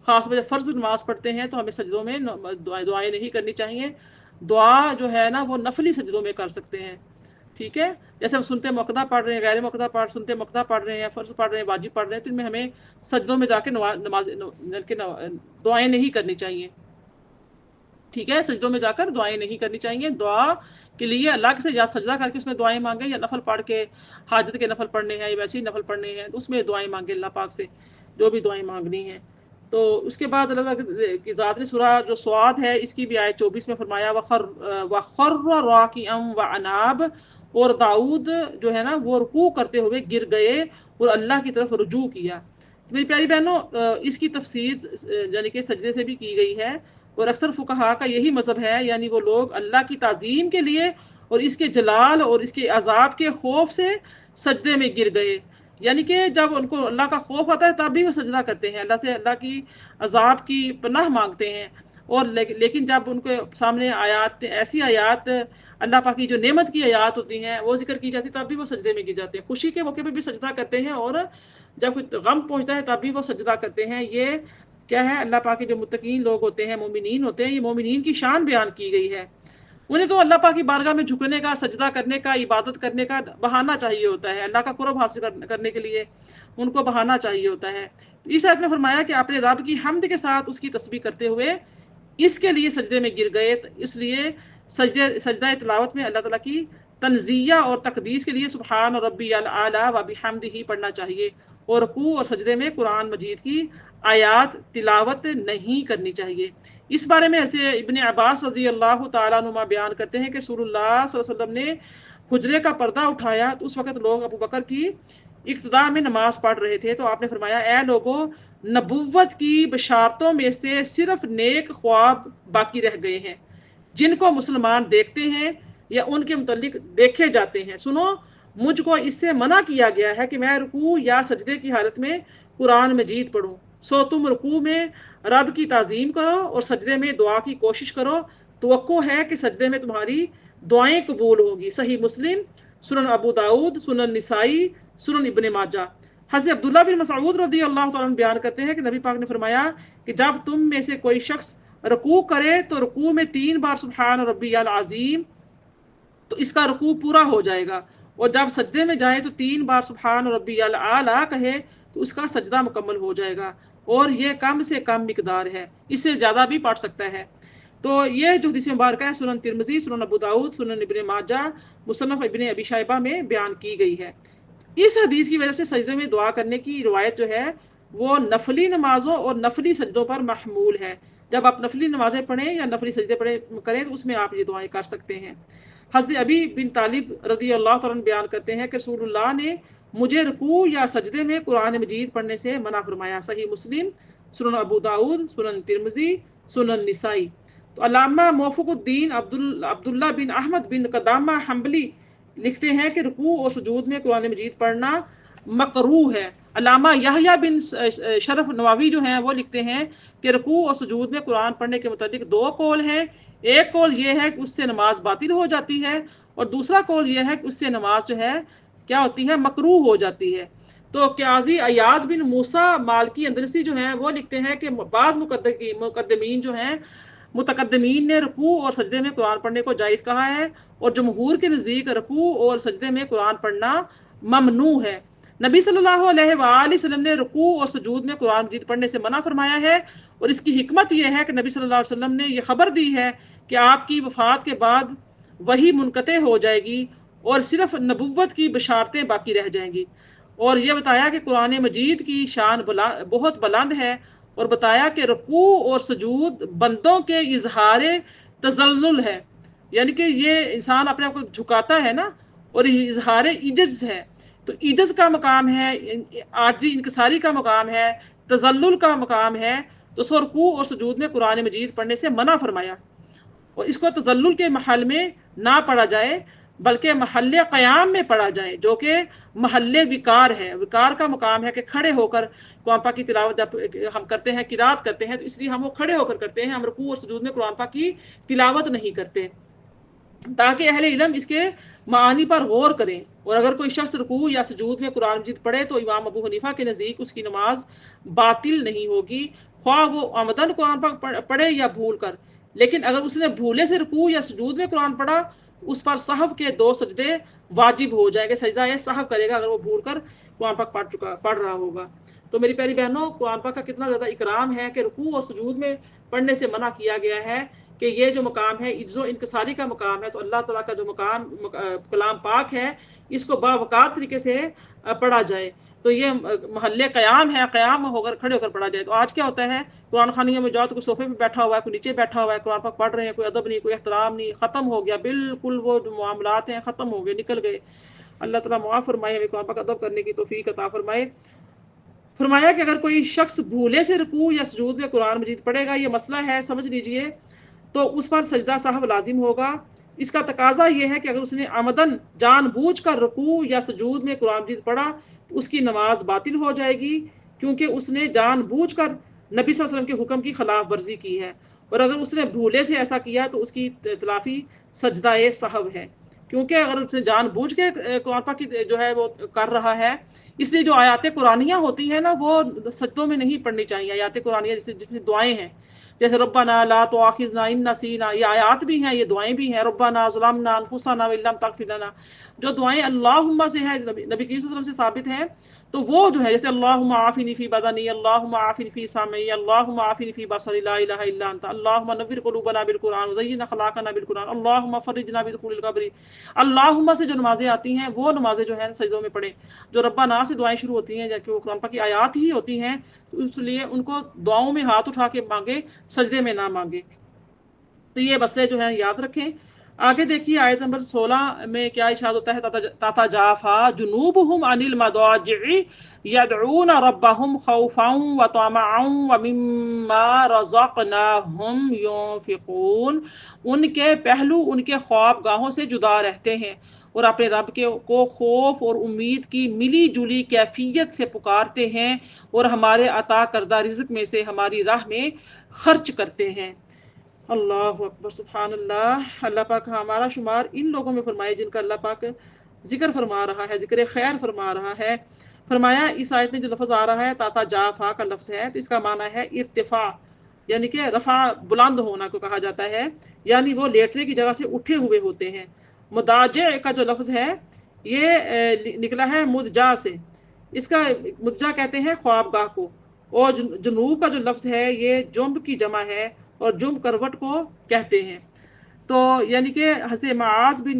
خاص وجہ فرض نماز پڑھتے ہیں تو ہمیں سجدوں میں دعائیں نہیں کرنی چاہیے. دعا جو ہے نا وہ نفلی سجدوں میں کر سکتے ہیں. ٹھیک ہے, جیسے ہم سنتے مقطع پڑھ رہے ہیں, غیر مقطع سنتے مقطع پڑھ رہے ہیں, فرض پڑھ رہے ہیں, واجب پڑھ رہے ہیں, تو ان میں ہمیں سجدوں میں جا کے نماز دعائیں نہیں کرنی چاہیے. ٹھیک ہے, سجدوں میں جا کر دعائیں نہیں کرنی چاہیے. دعا کے لیے اللہ سے یا سجدہ کر کے اس میں دعائیں مانگیں, یا نفل پڑھ کے حاجت کے نفل پڑھنے ہیں یا ویسے ہی نفل پڑھنے ہیں تو اس میں دعائیں مانگیں اللہ پاک سے جو بھی دعائیں مانگنی ہیں. تو اس کے بعد اللہ کی ذات نے سورہ جو سواد ہے اس کی بھی آیت 24 میں فرمایا وَخَرَّ رَاكِعًا وَأَنَابَ, اور داؤد جو ہے نا وہ رکوع کرتے ہوئے گر گئے اور اللہ کی طرف رجوع کیا. میری پیاری بہنوں, اس کی تفسیر یعنی کہ سجدے سے بھی کی گئی ہے, اور اکثر فقہا کا یہی مذہب ہے, یعنی وہ لوگ اللہ کی تعظیم کے لیے اور اس کے جلال اور اس کے عذاب کے خوف سے سجدے میں گر گئے. یعنی کہ جب ان کو اللہ کا خوف آتا ہے تب بھی وہ سجدہ کرتے ہیں, اللہ سے اللہ کی عذاب کی پناہ مانگتے ہیں. اور لیکن جب ان کے سامنے آیات ایسی آیات اللہ پاک کی جو نعمت کی آیات ہوتی ہیں وہ ذکر کی جاتی تب بھی وہ سجدے میں گر جاتے ہیں. خوشی کے موقع پہ بھی سجدہ کرتے ہیں اور جب کوئی غم پہنچتا ہے تب بھی وہ سجدہ کرتے ہیں. یہ کیا ہے, اللہ پاک کے جو متقین لوگ ہوتے ہیں, مومنین ہوتے ہیں, یہ مومنین کی شان بیان کی گئی ہے. انہیں تو اللہ پاک کی بارگاہ میں جھکنے کا, سجدہ کرنے کا, عبادت کرنے کا بہانہ چاہیے ہوتا ہے. اللہ کا قرب حاصل کرنے کے لیے ان کو بہانہ چاہیے ہوتا ہے. اس آیت میں فرمایا کہ اپنے رب کی حمد کے ساتھ اس کی تسبیح کرتے ہوئے اس کے لیے سجدے میں گر گئے. اس لیے سجدہ تلاوت میں اللہ تعالیٰ کی تنزیہ اور تقدیس کے لیے سبحان ربی الاعلیٰ و بحمدہ پڑھنا چاہیے, اور رکوع اور سجدے میں قرآن مجید کی آیات تلاوت نہیں کرنی چاہیے. اس بارے میں ایسے ابن عباس رضی اللہ تعالیٰ عنہما بیان کرتے ہیں کہ رسول اللہ صلی اللہ علیہ وسلم نے حجرے کا پردہ اٹھایا تو اس وقت لوگ ابو بکر کی اقتداء میں نماز پڑھ رہے تھے. تو آپ نے فرمایا, اے لوگوں, نبوت کی بشارتوں میں سے صرف نیک خواب باقی رہ گئے ہیں جن کو مسلمان دیکھتے ہیں یا ان کے متعلق دیکھے جاتے ہیں. سنو, مجھ کو اس سے منع کیا گیا ہے کہ میں رکوع یا سجدے کی حالت میں قرآن مجید پڑھوں, سو تم رکوع میں رب کی تعظیم کرو اور سجدے میں دعا کی کوشش کرو. توقع ہے کہ سجدے میں تمہاری دعائیں قبول ہوگی. صحیح مسلم, سنن ابو داؤد, سنن نسائی, سنن ابن ماجہ. حضرت عبداللہ بن مسعود رضی اللہ تعالیٰ عنہ بیان کرتے ہیں کہ نبی پاک نے فرمایا کہ جب تم میں سے کوئی شخص رکوع کرے تو رکوع میں 3 بار سبحان ربی العظیم تو اس کا رکوع پورا ہو جائے گا, اور جب سجدے میں جائے تو 3 بار سبحان ربی الاعلیٰ کہے تو اس کا سجدہ مکمل ہو جائے گا, اور یہ کم سے کم مقدار ہے, اس سے زیادہ بھی پڑھ سکتا ہے. تو یہ جو حدیث مبارکہ ہے سنن ترمذی, سنن ابو داؤد, سنن ابن ماجہ, مصنف ابن ابی شیبہ میں بیان کی گئی ہے. اس حدیث کی وجہ سے سجدے میں دعا کرنے کی روایت جو ہے وہ نفلی نمازوں اور نفلی سجدوں پر محمول ہے. جب آپ نفلی نمازیں پڑھیں یا نفلی سجدے کریں تو اس میں آپ یہ دعائیں کر سکتے ہیں. حضرت ابی بن طالب رضی اللہ تعالیٰ عنہ بیان کرتے ہیں کہ رسول اللہ نے مجھے رکوع یا سجدے میں قرآن مجید پڑھنے سے منع فرمایا. صحیح مسلم, سنن ابو داؤد, سنن ترمذی, سنن نسائی. تو علامہ موفق الدین عبداللہ بن احمد بن قدامہ حنبلی لکھتے ہیں کہ رکوع اور سجود میں قرآن مجید پڑھنا مکروہ ہے. علامہ یحییٰ بن شرف نووی جو ہیں وہ لکھتے ہیں کہ رکوع اور سجود میں قرآن پڑھنے کے متعلق 2 قول ہیں. ایک قول یہ ہے کہ اس سے نماز باطل ہو جاتی ہے, اور دوسرا قول یہ ہے کہ اس سے نماز جو ہے کیا ہوتی ہے, مکروہ ہو جاتی ہے. تو قاضی ایاز بن موسیٰ مالکی اندلسی جو ہیں وہ لکھتے ہیں کہ بعض مقدمین جو ہیں متقدمین نے رکوع اور سجدے میں قرآن پڑھنے کو جائز کہا ہے, اور جمہور کے نزدیک رکوع اور سجدے میں قرآن پڑھنا ممنوع ہے. نبی صلی اللہ علیہ وآلہ وسلم نے رکوع اور سجود میں قرآن مجید پڑھنے سے منع فرمایا ہے, اور اس کی حکمت یہ ہے کہ نبی صلی اللہ علیہ وسلم نے یہ خبر دی ہے کہ آپ کی وفات کے بعد وحی منقطع ہو جائے گی اور صرف نبوت کی بشارتیں باقی رہ جائیں گی, اور یہ بتایا کہ قرآن مجید کی شان بہت بلند ہے, اور بتایا کہ رکوع اور سجود بندوں کے اظہار تذلل ہے, یعنی کہ یہ انسان اپنے آپ کو جھکاتا ہے نا, اور اظہار عجز ہے. تو عجز کا مقام ہے, عاجزی انکساری کا مقام ہے, تذلل کا مقام ہے. تو رکوع اور سجود میں قرآن مجید پڑھنے سے منع فرمایا, اور اس کو تذلل کے محل میں نہ پڑھا جائے. بلکہ محل قیام میں پڑھا جائے، جو کہ محل وقار ہے۔ وقار کا مقام ہے کہ کھڑے ہو کر قرآن پاک کی تلاوت جب ہم کرتے ہیں، قرات کرتے ہیں، تو اس لیے ہم وہ کھڑے ہو کر کرتے ہیں، ہم رکوع اور سجود میں قرآن پاک کی تلاوت نہیں کرتے، تاکہ اہل علم اس کے معانی پر غور کریں۔ اور اگر کوئی شخص رکوع یا سجود میں قرآن مجید پڑھے تو امام ابو حنیفہ کے نزدیک اس کی نماز باطل نہیں ہوگی، خواہ وہ عمدن قرآن پاک پڑھے یا بھول کر۔ لیکن اگر اس نے بھولے سے رکوع یا سجود میں قرآن پڑھا، اس پر سہو کے 2 سجدے واجب ہو جائیں گے، سجدہ یہ سہو کرے گا اگر وہ بھول کر قرآن پاک پڑھ رہا ہوگا۔ تو میری پیاری بہنوں، قرآن پاک کا کتنا زیادہ اکرام ہے کہ رکوع اور سجود میں پڑھنے سے منع کیا گیا ہے، کہ یہ جو مقام ہے عجز و انکساری کا مقام ہے، تو اللہ تعالیٰ کا جو مقام کلام پاک ہے، اس کو باوقار طریقے سے پڑھا جائے۔ تو یہ محل قیام ہے، قیام ہو کر کھڑے ہو کر پڑھا جائے۔ تو آج کیا ہوتا ہے، قرآن خوانیوں میں جاؤ تو کوئی صوفے پہ بیٹھا ہوا ہے، کوئی نیچے بیٹھا ہوا ہے، قرآن پاک پڑھ رہے ہیں، کوئی ادب نہیں، کوئی احترام نہیں، ختم ہو گیا بالکل، وہ جو معاملات ہیں ختم ہو گئے، نکل گئے۔ اللہ تعالیٰ معاف فرمائے، ہمیں قرآن پاک ادب کرنے کی توفیق عطا فرمائے۔ فرمایا کہ اگر کوئی شخص بھولے سے رکوع یا سجود میں قرآن مجید پڑھے گا، یہ مسئلہ ہے، سمجھ لیجئے، تو اس پر سجدہ سہو لازم ہوگا۔ اس کا تقاضا یہ ہے کہ اگر اس نے عمدن جان بوجھ کر رکوع یا سجود میں قرآن مجید پڑھا تو اس کی نماز باطل ہو جائے گی، کیونکہ اس نے جان بوجھ کر نبی صلی اللہ علیہ وسلم کے حکم کی خلاف ورزی کی ہے۔ اور اگر اس نے بھولے سے ایسا کیا تو اس کی تلافی سجدہ سہو ہے، کیونکہ اگر اس نے جان بوجھ کے قرآن پاک کی جو ہے وہ کر رہا ہے، اس لیے جو آیات قرآنیہ ہوتی ہیں نا، وہ سجدوں میں نہیں پڑھنی چاہیے۔ آیات قرآنیہ جتنی دعائیں ہیں، جیسے ربنا لا تؤاخذنا ان نسینا، یہ آیات بھی ہیں، یہ دعائیں بھی ہیں۔ ربنا ظلمنا انفسنا وان لم تغفر لنا، جو دعائیں اللہم سے ہیں، نبی کریم صلی اللہ علیہ وسلم سے ثابت ہیں، تو وہ جو ہے جیسے اللہم عافنی فی بدنی، اللہم عافنی فی سمعی، اللہم عافنی فی بصری، لا الہ الا انت، اللہم نور قلوبنا بالقرآن وزین اخلاقنا بالقرآن، اللہم فرجنا بدخول القبر۔ اللہم سے جو نمازیں آتی ہیں، وہ نمازیں جو ہیں سجدوں میں پڑھیں۔ جو ربنا سے دعائیں شروع ہوتی ہیں، جبکہ وہ قرآن پاک کی آیات ہی ہوتی ہیں، اس لیے ان کو دعاؤں میں ہاتھ اٹھا کے مانگے، سجدے میں نہ مانگے۔ تو یہ مسئلے جو ہیں یاد رکھیں۔ آگے دیکھیے آیت نمبر 16 میں کیا ارشاد ہوتا ہے، تتجافا جنوبہم عن المضاجع یدعون ربہم خوفا وطمعا ومما رزقناہم ينفقون۔ ان کے پہلو ان کے خواب گاہوں سے جدا رہتے ہیں اور اپنے رب کو خوف اور امید کی ملی جلی کیفیت سے پکارتے ہیں، اور ہمارے عطا کردہ رزق میں سے ہماری راہ میں خرچ کرتے ہیں۔ اللہ اکبر، سبحان اللہ۔ اللہ پاک ہمارا شمار ان لوگوں میں فرمائے جن کا اللہ پاک ذکر فرما رہا ہے، ذکر خیر فرما رہا ہے۔ فرمایا اس آیت میں جو لفظ آ رہا ہے، تاتا جافا کا لفظ ہے، تو اس کا معنی ہے ارتفاع، یعنی کہ رفع بلند ہونا کو کہا جاتا ہے، یعنی وہ لیٹنے کی جگہ سے اٹھے ہوئے ہوتے ہیں۔ مداجع کا جو لفظ ہے یہ نکلا ہے مدجا سے، اس کا مدجا کہتے ہیں خواب گاہ کو، اور جنوب کا جو لفظ ہے یہ جنب کی جمع ہے، اور جنب کروٹ کو کہتے ہیں۔ تو یعنی کہ حضرت معاذ بن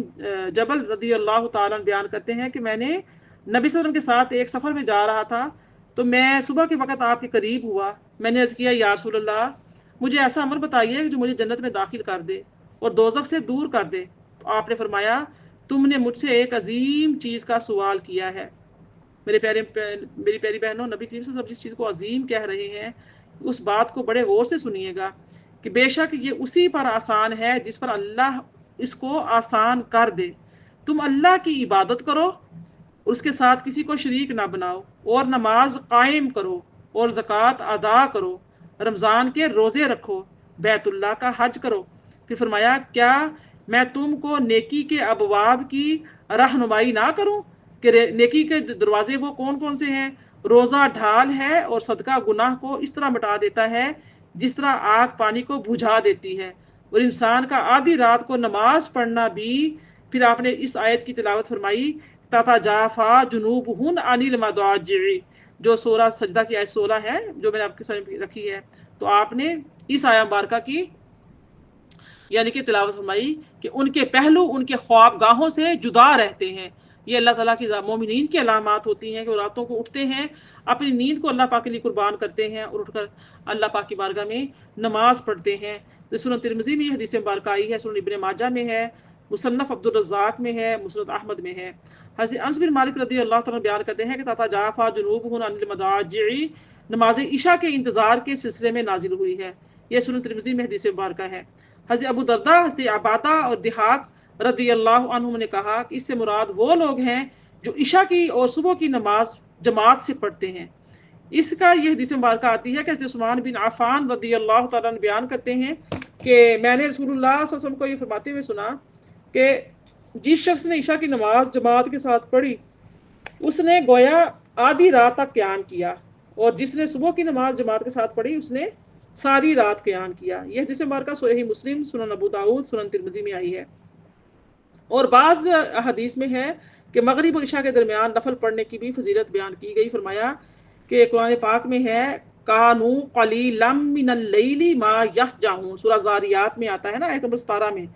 جبل رضی اللہ تعالیٰ بیان کرتے ہیں کہ میں نے نبی صلی اللہ علیہ وسلم کے ساتھ ایک سفر میں جا رہا تھا، تو میں صبح کے وقت آپ کے قریب ہوا، میں نے عرض کیا یا رسول اللہ، مجھے ایسا عمل بتائیے جو مجھے جنت میں داخل کر دے اور دوزخ سے دور کر دے۔ تو آپ نے فرمایا تم نے مجھ سے ایک عظیم چیز کا سوال کیا ہے۔ میری پیاری بہنوں، نبی کریم صلی اللہ علیہ وسلم جس چیز کو عظیم کہہ رہے ہیں، اس بات کو بڑے غور سے سنیے گا کہ بے شک یہ اسی پر آسان ہے جس پر اللہ اس کو آسان کر دے۔ تم اللہ کی عبادت کرو اور اس کے ساتھ کسی کو شریک نہ بناؤ، اور نماز قائم کرو اور زکوٰۃ ادا کرو، رمضان کے روزے رکھو، بیت اللہ کا حج کرو۔ پھر فرمایا کیا میں تم کو نیکی کے ابواب کی رہنمائی نہ کروں کہ نیکی کے دروازے وہ کون کون سے ہیں؟ روزہ ڈھال ہے اور صدقہ گناہ کو اس طرح مٹا دیتا ہے جس طرح آگ پانی کو بجھا دیتی ہے، اور انسان کا آدھی رات کو نماز پڑھنا بھی۔ پھر آپ نے اس آیت کی تلاوت فرمائی تتجافا جنوبہم عن المضاجع، جو سورہ سجدہ کی آیت 16 ہے جو میں نے آپ کے سامنے رکھی ہے۔ تو آپ نے اس آیہ مبارکہ کی یعنی کہ تلاوت فرمائی کہ ان کے پہلو ان کے خواب گاہوں سے جدا رہتے ہیں۔ یہ اللہ تعالیٰ کی مومنین کی علامات ہوتی ہیں کہ وہ راتوں کو اٹھتے ہیں، اپنی نیند کو اللہ پاک کے لیے قربان کرتے ہیں، اور اٹھ کر اللہ پاک کی بارگاہ میں نماز پڑھتے ہیں۔ سنن ترمذی میں یہ حدیث مبارکہ آئی ہے، سنن ابن ماجہ میں ہے، مصنف عبدالرزاق میں ہے، مسند احمد میں ہے۔ حضرت انس بن مالک رضی اللہ تعالیٰ بیان کرتے ہیں کہ تتجافا جنوبہم عن المضاجع نماز عشاء کے انتظار کے سلسلے میں نازل ہوئی ہے۔ یہ سنن ترمذی میں حدیث مبارکہ ہے۔ حضرت ابو درداء، حضرت عبادہ اور دہاق رضی اللہ عنہم نے کہا کہ اس سے مراد وہ لوگ ہیں جو عشاء کی اور صبح کی نماز جماعت سے پڑھتے ہیں۔ اس کا یہ حدیث مبارکہ آتی ہے کہ حضرت عثمان بن عفان رضی اللہ تعالیٰ عنہ بیان کرتے ہیں کہ میں نے رسول اللہ صلی اللہ علیہ وسلم کو یہ فرماتے ہوئے سنا کہ جس شخص نے عشاء کی نماز جماعت کے ساتھ پڑھی اس نے گویا آدھی رات تک قیام کیا، اور جس نے صبح کی نماز جماعت کے ساتھ پڑھی اس نے ساری رات قیام کیا۔ یہ حدیث مبارکہ صحیح مسلم، سنن ابو داؤد، سنن ترمذی میں آئی ہے۔ اور بعض حدیث میں ہے کہ مغرب اور عشاء کے درمیان نفل پڑھنے کی بھی فضیلت بیان کی گئی۔ فرمایا کہ قرآن پاک میں ہے کانو قلیلا من اللیل ما یسجعون، سورہ زاریات میں آتا ہے نا، آیت نمبر 17 میں،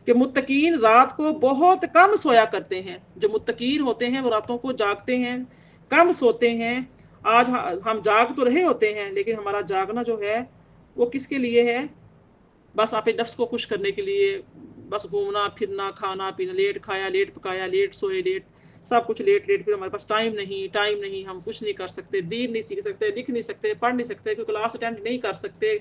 کہ متقین رات کو بہت کم سویا کرتے ہیں۔ جو متقین ہوتے ہیں وہ راتوں کو جاگتے ہیں، کم سوتے ہیں۔ آج ہم جاگ تو رہے ہوتے ہیں لیکن ہمارا جاگنا جو ہے وہ کس کے لیے ہے؟ بس اپنے نفس کو خوش کرنے کے لیے، بس گھومنا پھرنا، کھانا پینا، لیٹ کھایا لیٹ پکایا، لیٹ سوئے لیٹ، سب کچھ لیٹ لیٹ، پھر ہمارے پاس ٹائم نہیں، ہم کچھ نہیں کر سکتے، دین نہیں سیکھ سکتے، لکھ نہیں سکتے، پڑھ نہیں سکتے، کوئی کلاس اٹینڈ نہیں کر سکتے،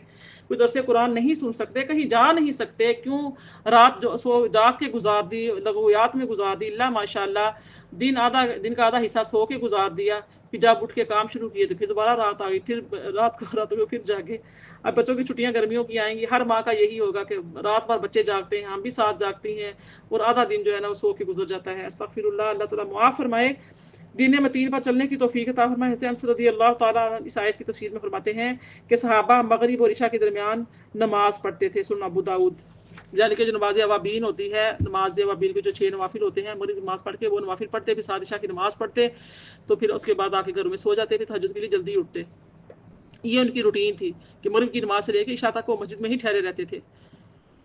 کوئی درس قرآن نہیں سن سکتے، کہیں جا نہیں سکتے۔ کیوں؟ رات جو سو جاگ کے گزار دی، لغویات میں گزار دی، اللہ ماشاء اللہ دن کا آدھا حصہ سو کے گزار دیا، پھر جب اٹھ کے کام شروع کیے تو پھر دوبارہ رات آ گئی، پھر رات کو پھر جاگے۔ اب بچوں کی چھٹیاں گرمیوں کی آئیں گی، ہر ماں کا یہی ہوگا کہ رات بھر بچے جاگتے ہیں، ہم بھی ساتھ جاگتی ہیں، اور آدھا دن جو ہے نا وہ سو کے گزر جاتا ہے۔ استغفر اللہ، اللہ تعالیٰ معاف فرمائے، دین متین پر چلنے کی توفیق عطا فرمائے۔ حضرت انس رضی اللہ تعالیٰ عنہ اس آیت کی تفسیر میں فرماتے ہیں کہ صحابہ مغرب اور عشاء کے درمیان نماز پڑھتے تھے، سنن ابو داؤد۔ یعنی کہ جو نماز اوابین ہوتی ہے، نماز اوابین کے جو 6 نوافل ہوتے ہیں، مغرب نماز پڑھ کے وہ نوافل پڑھتے، پھر ساتھ عشاء کی نماز پڑھتے، تو پھر اس کے بعد آ کے گھروں میں سو جاتے، پھر تہجد کے لیے جلدی اٹھتے۔ یہ ان کی روٹین تھی کہ مغرب کی نماز سے لے کے عشاء تک وہ مسجد میں ہی ٹھہرے رہتے تھے۔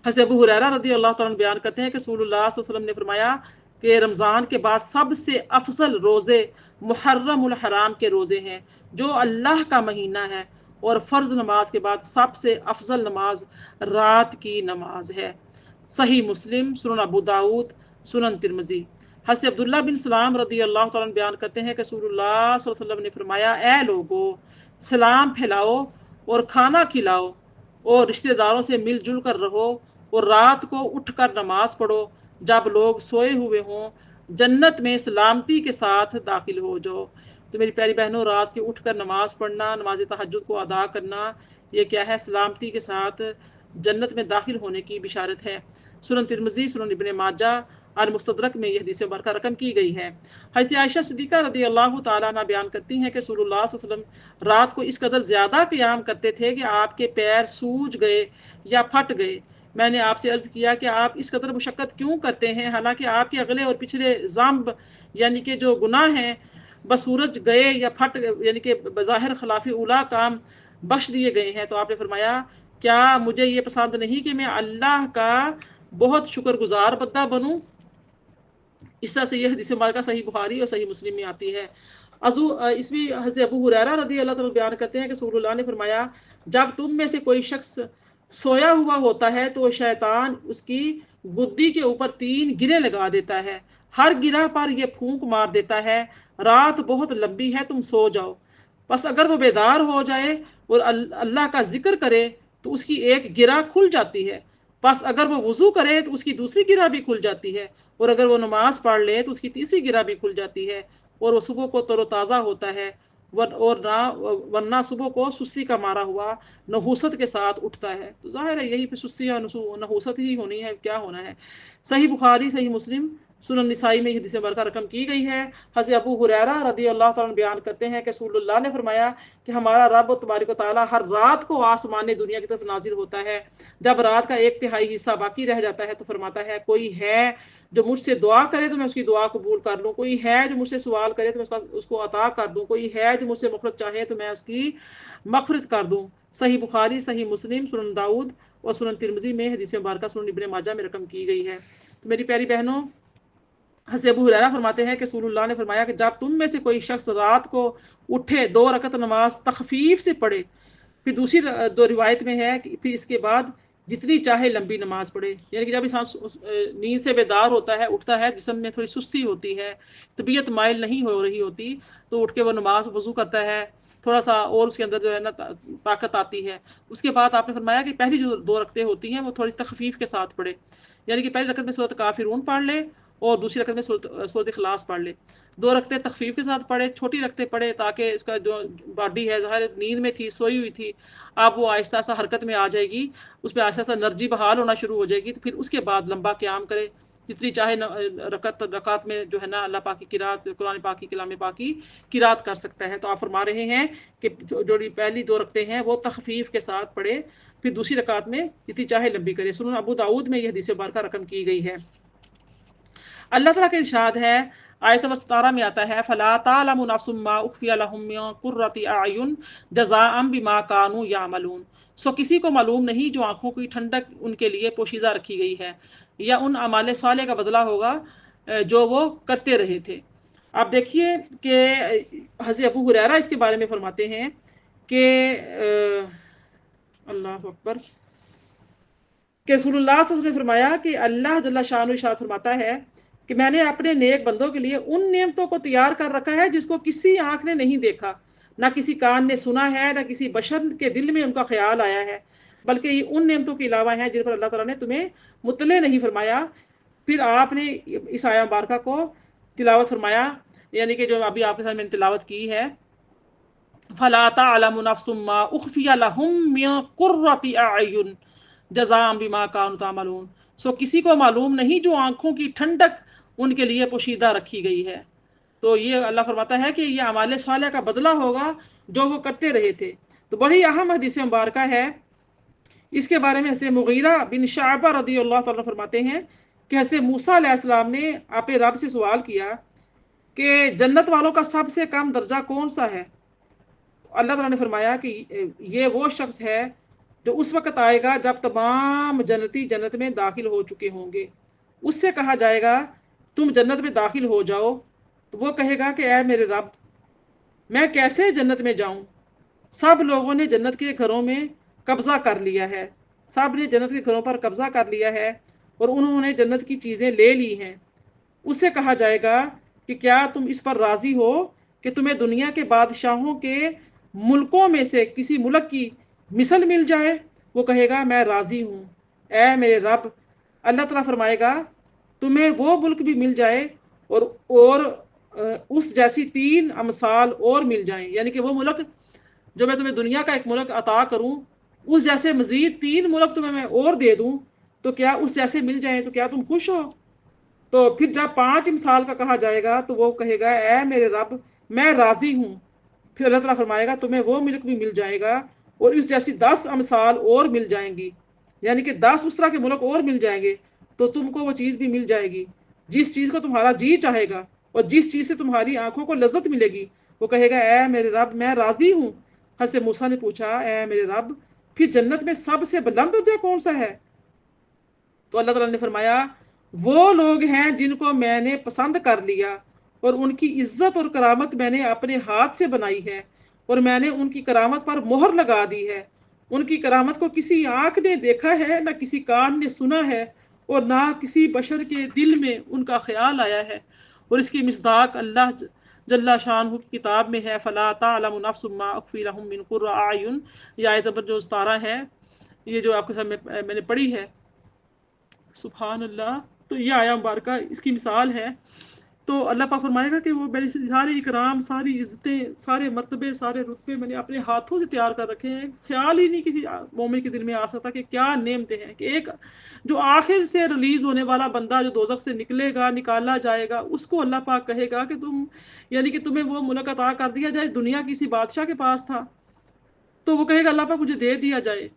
حضرت ابو ہریرہ رضی اللہ تعالیٰ عنہ بیان کرتے ہیں کہ رسول اللہ صلی اللہ علیہ وسلم نے فرمایا کہ رمضان کے بعد سب سے افضل روزے محرم الحرام کے روزے ہیں جو اللہ کا مہینہ ہے، اور فرض نماز کے بعد سب سے افضل نماز رات کی نماز ہے۔ صحیح مسلم، سنن ابو داؤد، سنن ترمذی۔ حضرت عبداللہ بن سلام رضی اللہ تعالیٰ عنہ بیان کرتے ہیں کہ رسول اللہ صلی اللہ علیہ وسلم نے فرمایا اے لوگو، سلام پھیلاؤ اور کھانا کھلاؤ اور رشتہ داروں سے مل جل کر رہو، اور رات کو اٹھ کر نماز پڑھو جب لوگ سوئے ہوئے ہوں، جنت میں سلامتی کے ساتھ داخل ہو جاؤ۔ تو میری پیاری بہنوں، رات کے اٹھ کر نماز پڑھنا، نماز تہجد کو ادا کرنا، یہ کیا ہے؟ سلامتی کے ساتھ جنت میں داخل ہونے کی بشارت ہے۔ سنن ترمذی، سنن ابن ماجہ، المستدرک میں یہ حدیث مبارکہ رقم کی گئی ہے۔ حضرت عائشہ صدیقہ رضی اللہ تعالیٰ عنہ بیان کرتی ہیں کہ رسول اللہ صلی اللہ علیہ وسلم رات کو اس قدر زیادہ قیام کرتے تھے کہ آپ کے پیر سوج گئے یا پھٹ گئے۔ میں نے آپ سے عرض کیا کہ آپ اس قدر مشقت کیوں کرتے ہیں، حالانکہ آپ کے اگلے اور پچھلے ذنب یعنی کہ جو گناہ ہیں بسورج گئے یا پھٹ، یعنی کہ بظاہر خلاف اولا کام بخش دیے گئے ہیں۔ تو آپ نے فرمایا کیا مجھے یہ پسند نہیں کہ میں اللہ کا بہت شکر گزار بندہ بنوں؟ اس طرح سے یہ حدیث مبارکہ صحیح بخاری اور صحیح مسلم میں آتی ہے۔ اس میں حضرت ابو ہریرہ رضی اللہ تعالیٰ بیان کرتے ہیں کہ رسول اللہ نے فرمایا جب تم میں سے کوئی شخص سویا ہوا ہوتا ہے تو شیطان اس کی گدی کے اوپر 3 گرے لگا دیتا ہے، ہر گرہ پر یہ پھونک مار دیتا ہے رات بہت لمبی ہے، تم سو جاؤ۔ بس اگر وہ بیدار ہو جائے اور اللہ کا ذکر کرے تو اس کی ایک گرہ کھل جاتی ہے، بس اگر وہ وضو کرے تو اس کی دوسری گرہ بھی کھل جاتی ہے، اور اگر وہ نماز پڑھ لے تو اس کی تیسری گرہ بھی کھل جاتی ہے، اور وہ صبح کو تر و تازہ ہوتا ہے، اور ورنہ صبح کو سستی کا مارا ہوا نحوست کے ساتھ اٹھتا ہے۔ تو ظاہر ہے یہی پہ سستی اور نحوست ہی ہونی ہے، کیا ہونا ہے۔ صحیح بخاری، صحیح مسلم، سنن نسائی میں یہ حدیث مبارکہ رقم کی گئی ہے۔ حضرت ابو ہریرہ رضی اللہ تعالیٰ عنہ بیان کرتے ہیں کہ رسول اللہ نے فرمایا کہ ہمارا رب تبارک و تعالیٰ ہر رات کو آسمان دنیا کی طرف نازل ہوتا ہے، جب رات کا 1/3 حصہ باقی رہ جاتا ہے تو فرماتا ہے کوئی ہے جو مجھ سے دعا کرے تو میں اس کی دعا قبول کر لوں، کوئی ہے جو مجھ سے سوال کرے تو میں اس کو عطا کر دوں، کوئی ہے جو مجھ سے مغفرت چاہے تو میں اس کی مغفرت کر دوں۔ صحیح بخاری، صحیح مسلم، سنن داؤد اور سنن ترمذی میں حدیث مبارکہ سنن ابن ماجہ میں رقم کی گئی ہے۔ تو میری پیاری بہنوں، حضرت ابو ہریرہ فرماتے ہیں کہ رسول اللہ نے فرمایا کہ جب تم میں سے کوئی شخص رات کو اٹھے 2 رکعت نماز تخفیف سے پڑھے، پھر دوسری 2 روایت میں ہے کہ پھر اس کے بعد جتنی چاہے لمبی نماز پڑھے، یعنی کہ جب انسان نیند سے بیدار ہوتا ہے، اٹھتا ہے، جسم میں تھوڑی سستی ہوتی ہے، طبیعت مائل نہیں ہو رہی ہوتی، تو اٹھ کے وہ نماز وضو کرتا ہے، تھوڑا سا اور اس کے اندر جو ہے نا طاقت آتی ہے۔ اس کے بعد آپ نے فرمایا کہ پہلی جو 2 رکعتیں ہوتی ہیں وہ تھوڑی تخفیف کے ساتھ پڑھے، یعنی کہ پہلی رکعت میں سورۃ کافرون پڑھ لے اور دوسری رکعت میں سورۃ اخلاص پڑھ لے، 2 رکعتیں تخفیف کے ساتھ پڑھے، چھوٹی رکعتیں پڑھے، تاکہ اس کا جو باڈی ہے ظاہر نیند میں تھی، سوئی ہوئی تھی، اب وہ آہستہ آہستہ حرکت میں آ جائے گی، اس پہ آہستہ آہستہ انرجی بحال ہونا شروع ہو جائے گی، تو پھر اس کے بعد لمبا قیام کرے، جتنی چاہے رکعت میں جو ہے نا اللہ پاک کی قرات، قرآن پاک کی کلام پاک کی قرات کر سکتا ہے۔ تو آپ فرما رہے ہیں کہ جو پہلی 2 رکعتیں ہیں وہ تخفیف کے ساتھ پڑھے، پھر دوسری رکعت میں جتنی چاہے لمبی کرے۔ سنن ابو داؤد میں یہ حدیث مبارکہ رقم کی گئی ہے۔ اللہ تعالیٰ کا ارشاد ہے، آیت نمبر 17 میں آتا ہے، فَلَا تَعْلَمُ نَفْسٌ مَّا أُخْفِيَ لَهُم مِّن قُرَّةِ أَعْيُنٍ جَزَاءً بِمَا كَانُوا يَعْمَلُونَ۔ سو کسی کو معلوم نہیں جو آنکھوں کی ٹھنڈک ان کے لیے پوشیدہ رکھی گئی ہے، یا ان اعمال صالح کا بدلہ ہوگا جو وہ کرتے رہے تھے۔ آپ دیکھیے کہ حضرت ابو ہریرہ اس کے بارے میں فرماتے ہیں کہ اللہ اکبر، کہ رسول اللہ صلی اللہ علیہ وسلم نے فرمایا کہ اللہ جل شانہ ارشاد فرماتا ہے کہ میں نے اپنے نیک بندوں کے لیے ان نعمتوں کو تیار کر رکھا ہے جس کو کسی آنکھ نے نہیں دیکھا، نہ کسی کان نے سنا ہے، نہ کسی بشر کے دل میں ان کا خیال آیا ہے، بلکہ یہ ان نعمتوں کے علاوہ ہیں جن پر اللہ تعالیٰ نے تمہیں مطلع نہیں فرمایا۔ پھر آپ نے اس آیہ مبارکہ کو تلاوت فرمایا، یعنی کہ جو ابھی آپ کے ساتھ میں نے تلاوت کی ہے، فَلَا تَعْلَمُ نَفْسٌ مَّا أُخْفِيَ لَهُم مِّن قُرَّةِ أَعْيُنٍ جزاء بما كانوا تعملون۔ سو کسی کو معلوم نہیں جو آنکھوں کی ٹھنڈک ان کے لیے پوشیدہ رکھی گئی ہے۔ تو یہ اللہ فرماتا ہے کہ یہ اعمال صالح کا بدلہ ہوگا جو وہ کرتے رہے تھے۔ تو بڑی اہم حدیث مبارکہ ہے۔ اس کے بارے میں حضرت مغیرہ بن شعبہ رضی اللہ تعالیٰ فرماتے ہیں کہ حضرت موسیٰ علیہ السلام نے اپنے رب سے سوال کیا کہ جنت والوں کا سب سے کم درجہ کون سا ہے؟ اللہ تعالیٰ نے فرمایا کہ یہ وہ شخص ہے جو اس وقت آئے گا جب تمام جنتی جنت میں داخل ہو چکے ہوں گے۔ اس سے کہا جائے گا تم جنت میں داخل ہو جاؤ، تو وہ کہے گا کہ اے میرے رب، میں کیسے جنت میں جاؤں؟ سب لوگوں نے جنت کے گھروں میں قبضہ کر لیا ہے، سب نے جنت کے گھروں پر قبضہ کر لیا ہے اور انہوں نے جنت کی چیزیں لے لی ہیں۔ اس سے کہا جائے گا کہ کیا تم اس پر راضی ہو کہ تمہیں دنیا کے بادشاہوں کے ملکوں میں سے کسی ملک کی مثل مل جائے؟ وہ کہے گا میں راضی ہوں اے میرے رب۔ اللہ تعالیٰ فرمائے گا تمہیں وہ ملک بھی مل جائے اور اس جیسی 3 امثال اور مل جائیں، یعنی کہ وہ ملک جو میں تمہیں دنیا کا ایک ملک عطا کروں، اس جیسے مزید 3 ملک تمہیں میں اور دے دوں، تو کیا اس جیسے مل جائیں تو کیا تم خوش ہو؟ تو پھر جب 5 امثال کا کہا جائے گا تو وہ کہے گا اے میرے رب میں راضی ہوں۔ پھر اللہ تعالیٰ فرمائے گا تمہیں وہ ملک بھی مل جائے گا اور اس جیسی 10 امثال اور مل جائیں گی، یعنی کہ 10 اس طرح کے ملک اور مل جائیں گے، تو تم کو وہ چیز بھی مل جائے گی جس چیز کو تمہارا جی چاہے گا اور جس چیز سے تمہاری آنکھوں کو لذت ملے گی۔ وہ کہے گا اے میرے رب میں راضی ہوں۔ حضرت موسیٰ نے پوچھا اے میرے رب پھر جنت میں سب سے بلند درجہ کون سا ہے؟ تو اللہ تعالیٰ نے فرمایا وہ لوگ ہیں جن کو میں نے پسند کر لیا اور ان کی عزت اور کرامت میں نے اپنے ہاتھ سے بنائی ہے، اور میں نے ان کی کرامت پر مہر لگا دی ہے۔ ان کی کرامت کو کسی آنکھ نے دیکھا ہے، نہ کسی کان نے سنا ہے، اور نہ کسی بشر کے دل میں ان کا خیال آیا ہے۔ اور اس کی مصداق اللہ جل شانہ کی کتاب میں ہے، فَلَا تَعْلَمُ نَفْسٌ مَّا أُخْفِيَ لَهُم مِّن قُرَّةِ أَعْيُنٍ۔ یہ آیت نمبر جو 17 ہے، یہ جو آپ کے سامنے میں نے پڑھی ہے، سبحان اللہ، تو یہ آیا مبارکہ اس کی مثال ہے۔ تو اللہ پاک فرمائے گا کہ وہ میری سارے اکرام، ساری عزتیں، سارے مرتبے، سارے رتبے میں نے اپنے ہاتھوں سے تیار کر رکھے ہیں۔ خیال ہی نہیں کسی مومن کے دل میں آ سکتا کہ کیا نعمتیں ہیں، کہ ایک جو آخر سے ریلیز ہونے والا بندہ جو دوزخ سے نکلے گا، نکالا جائے گا، اس کو اللہ پاک کہے گا کہ تم، یعنی کہ تمہیں وہ ملک عطا کر دیا جائے دنیا کسی بادشاہ کے پاس تھا، تو وہ کہے گا اللہ پاک مجھے دے دیا جائے۔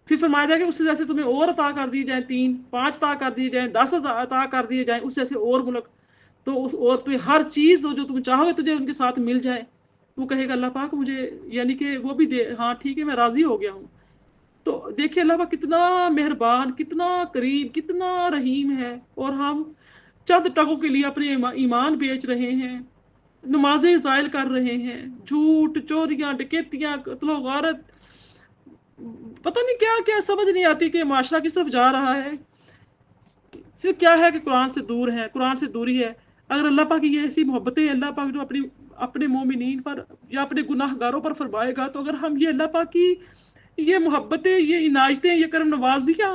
پھر فرمایا جائے کہ اس سے جیسے تمہیں اور عطا کر دی جائیں، 3 5 عطا کر دی جائیں، 10 عطا کر دیے جائیں، اس جیسے اور ملک، تو اس اور تمہیں ہر چیز جو تم چاہو گے تجھے ان کے ساتھ مل جائے۔ وہ کہے گا اللہ پاک مجھے، یعنی کہ وہ بھی دے، ہاں ٹھیک ہے میں راضی ہو گیا ہوں۔ تو دیکھیے اللہ پاک کتنا مہربان، کتنا کریم، کتنا رحیم ہے، اور ہم چند ٹکوں کے لیے اپنے ایمان بیچ رہے ہیں، نمازیں زائل کر رہے ہیں، جھوٹ، چوریاں، ڈکیتیاں، قتل و غارت، پتہ نہیں کیا کیا، سمجھ نہیں آتی کہ معاشرہ کس طرف جا رہا ہے۔ صرف کیا ہے کہ قرآن سے دور ہے، قرآن سے دوری ہے۔ اگر اللہ پاک کی یہ ایسی محبتیں اللہ پاک جو اپنے مومنین پر یا اپنے گناہ گاروں پر فرمائے گا، تو اگر ہم یہ اللہ پاک کی یہ محبتیں، یہ عنایتیں، یہ کرم نوازیاں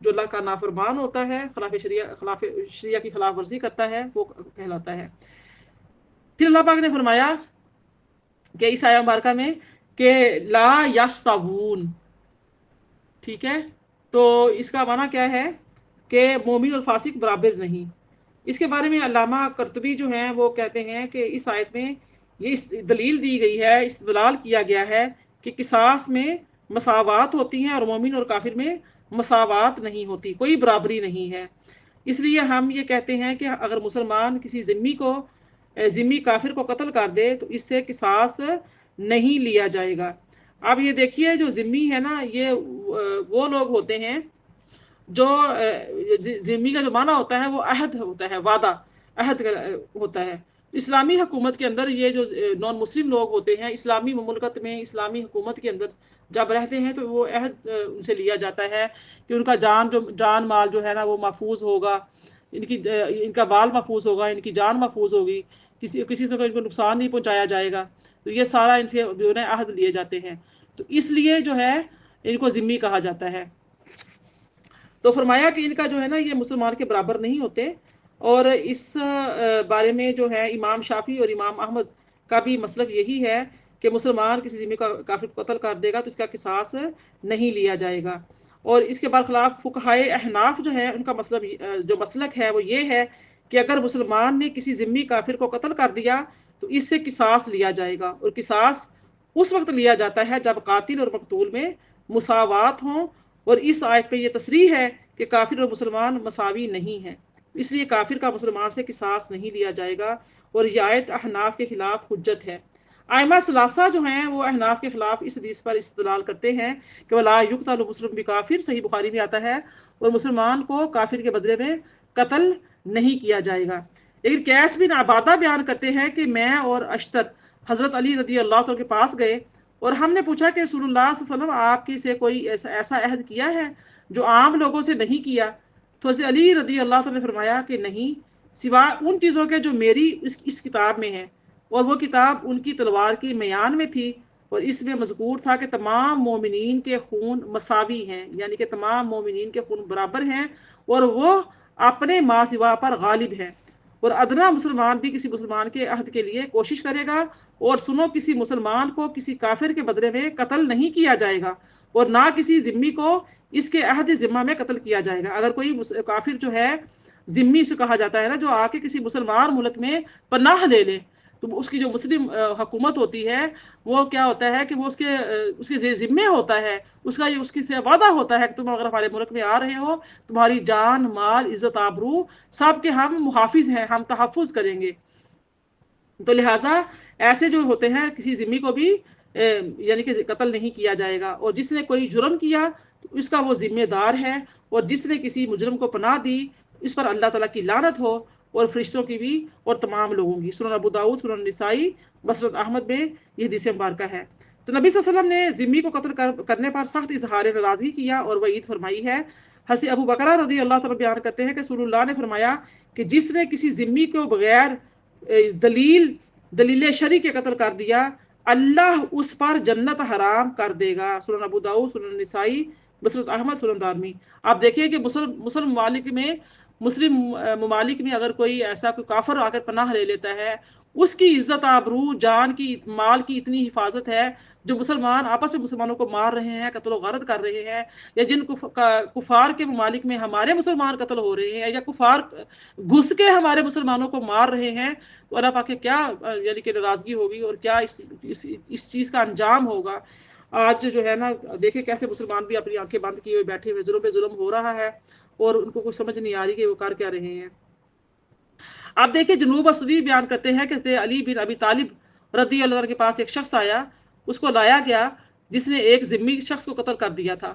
جو اللہ کا نافرمان ہوتا ہے، خلاف شریعہ کی خلاف ورزی کرتا ہے، وہ کہلاتا ہے۔ پھر اللہ پاک نے فرمایا کہ اس آیہ مبارکہ میں کہ لا یستوون، ٹھیک ہے، تو اس کا معنی کیا ہے کہ مومن اور فاسق برابر نہیں۔ اس کے بارے میں علامہ قرطبی جو ہیں وہ کہتے ہیں کہ اس آیت میں یہ دلیل دی گئی ہے، استدلال کیا گیا ہے کہ قصاص میں مساوات ہوتی ہیں اور مومن اور کافر میں مساوات نہیں ہوتی، کوئی برابری نہیں ہے۔ اس لیے ہم یہ کہتے ہیں کہ اگر مسلمان کسی ذمی کافر کو قتل کر دے تو اس سے قصاص نہیں لیا جائے گا۔ اب یہ دیکھیے جو ذمی ہے نا، یہ وہ لوگ ہوتے ہیں جو ذمی کا جو معنی ہوتا ہے وہ عہد ہوتا ہے، وعدہ عہد ہوتا ہے۔ اسلامی حکومت کے اندر یہ جو نان مسلم لوگ ہوتے ہیں، اسلامی مملکت میں اسلامی حکومت کے اندر جب رہتے ہیں تو وہ عہد ان سے لیا جاتا ہے کہ ان کا جان مال جو ہے نا وہ محفوظ ہوگا، ان کا مال محفوظ ہوگا، ان کی جان محفوظ ہوگی، کسی سے ان کو نقصان نہیں پہنچایا جائے گا۔ تو یہ سارا ان سے جو ہے عہد لیے جاتے ہیں، تو اس لیے جو ہے ان کو ذمی کہا جاتا ہے۔ تو فرمایا کہ ان کا جو ہے نا یہ مسلمان کے برابر نہیں ہوتے، اور اس بارے میں جو ہے امام شافعی اور امام احمد کا بھی مسلک یہی ہے کہ مسلمان کسی ذمی کا کافر کو قتل کر دے گا تو اس کا قصاص نہیں لیا جائے گا۔ اور اس کے برخلاف فقہائے احناف جو ہے ان کا جو مسلک ہے وہ یہ ہے کہ اگر مسلمان نے کسی ذمی کافر کو قتل کر دیا تو اس سے قصاص لیا جائے گا، اور قصاص اس وقت لیا جاتا ہے جب قاتل اور مقتول میں مساوات ہوں، اور اس آیت پہ یہ تصریح ہے کہ کافر اور مسلمان مساوی نہیں ہیں، اس لیے کافر کا مسلمان سے قصاص نہیں لیا جائے گا، اور یہ آیت احناف کے خلاف حجت ہے۔ ائمہ ثلاثہ جو ہیں وہ احناف کے خلاف اس حدیث پر استدلال کرتے ہیں کہ ولا یقتل مسلم بکافر، صحیح بخاری میں آتا ہے، اور مسلمان کو کافر کے بدلے میں قتل نہیں کیا جائے گا۔ لیکن قیس بن عبادہ بیان کرتے ہیں کہ میں اور اشتر حضرت علی رضی اللہ عنہ کے پاس گئے اور ہم نے پوچھا کہ رسول اللہ صلی اللہ علیہ وسلم آپ کی سے کوئی ایسا عہد کیا ہے جو عام لوگوں سے نہیں کیا؟ تو حضرت علی رضی اللہ عنہ نے فرمایا کہ نہیں، سوا ان چیزوں کے جو میری اس کتاب میں ہیں، اور وہ کتاب ان کی تلوار کی میان میں تھی، اور اس میں مذکور تھا کہ تمام مومنین کے خون مساوی ہیں، یعنی کہ تمام مومنین کے خون برابر ہیں، اور وہ اپنے ما سوا پر غالب ہیں، اور ادنا مسلمان بھی کسی مسلمان کے عہد کے لیے کوشش کرے گا، اور سنو کسی مسلمان کو کسی کافر کے بدلے میں قتل نہیں کیا جائے گا، اور نہ کسی ذمی کو اس کے عہد ذمہ میں قتل کیا جائے گا۔ اگر کوئی کافر جو ہے ذمی سے کہا جاتا ہے نا، جو آ کے کسی مسلمان ملک میں پناہ لے لے، تو اس کی جو مسلم حکومت ہوتی ہے وہ کیا ہوتا ہے کہ وہ اس کے ذمے ہوتا ہے، اس کی سے وعدہ ہوتا ہے کہ تم اگر ہمارے ملک میں آ رہے ہو، تمہاری جان مال عزت آبرو سب کے ہم محافظ ہیں، ہم تحفظ کریں گے۔ تو لہٰذا ایسے جو ہوتے ہیں کسی ذمی کو بھی یعنی کہ قتل نہیں کیا جائے گا، اور جس نے کوئی جرم کیا تو اس کا وہ ذمہ دار ہے، اور جس نے کسی مجرم کو پناہ دی اس پر اللہ تعالیٰ کی لعنت ہو، اور فرشتوں کی بھی اور تمام لوگوں کی۔ سنن ابو داؤد، سنن نسائی، مسند احمد میں یہ حدیث مبارکہ ہے۔ تو نبی صلی اللہ علیہ وسلم نے ذمی کو قتل کرنے پر سخت اظہار ناراضگی کیا اور وعید فرمائی ہے۔ حضرت ابو بکر رضی اللہ تعالیٰ بیان کرتے ہیں کہ رسول اللہ نے فرمایا کہ جس نے کسی ذمی کو بغیر دلیل شرعی کے قتل کر دیا، اللہ اس پر جنت حرام کر دے گا۔ سنن ابو داؤد، سنن نسائی، مسند احمد، سنن دارمی۔ آپ دیکھیے کہ مسلم ممالک میں اگر کوئی ایسا کوئی کافر آ کر پناہ لے لیتا ہے، اس کی عزت آبرو جان کی مال کی اتنی حفاظت ہے، جو مسلمان آپس میں مسلمانوں کو مار رہے ہیں، قتل و غارت کر رہے ہیں، یا جن کفار کے ممالک میں ہمارے مسلمان قتل ہو رہے ہیں، یا کفار گھس کے ہمارے مسلمانوں کو مار رہے ہیں، تو اللہ پاک کے کیا یعنی کہ ناراضگی ہوگی، اور کیا اس چیز کا انجام ہوگا۔ آج جو ہے نا دیکھیں کیسے مسلمان بھی اپنی آنکھیں بند کیے ہوئے بیٹھے ہوئے، ظلم پہ ظلم ہو رہا ہے اور ان کو کچھ سمجھ نہیں آ رہی کہ وہ کر کیا رہے ہیں۔ آپ دیکھیں جنوب الصدی بیان کرتے ہیں کہ علی بن ابی طالب رضی اللہ عنہ کے پاس ایک شخص آیا، اس کو لایا گیا جس نے ایک ذمی شخص کو قتل کر دیا تھا۔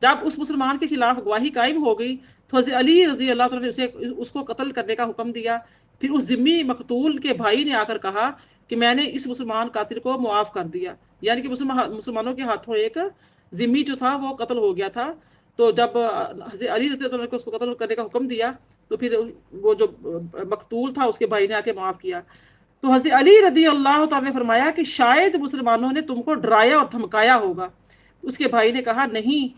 جب اس مسلمان کے خلاف گواہی قائم ہو گئی تو حضرت علی رضی اللہ عنہ نے اس کو قتل کرنے کا حکم دیا۔ پھر اس ذمی مقتول کے بھائی نے آ کر کہا کہ میں نے اس مسلمان قاتل کو معاف کر دیا، یعنی کہ مسلمانوں کے ہاتھوں ایک ذمی جو تھا وہ قتل ہو گیا تھا۔ تو جب حضرت علی رضی اللہ عنہ کو اس کو قتل کرنے کا حکم دیا تو پھر وہ جو مقتول تھا اس کے بھائی نے آ کے معاف کیا۔ تو حضرت علی رضی اللہ تعالیٰ نے فرمایا کہ شاید مسلمانوں نے تم کو ڈرایا اور دھمکایا ہوگا۔ اس کے بھائی نے کہا نہیں،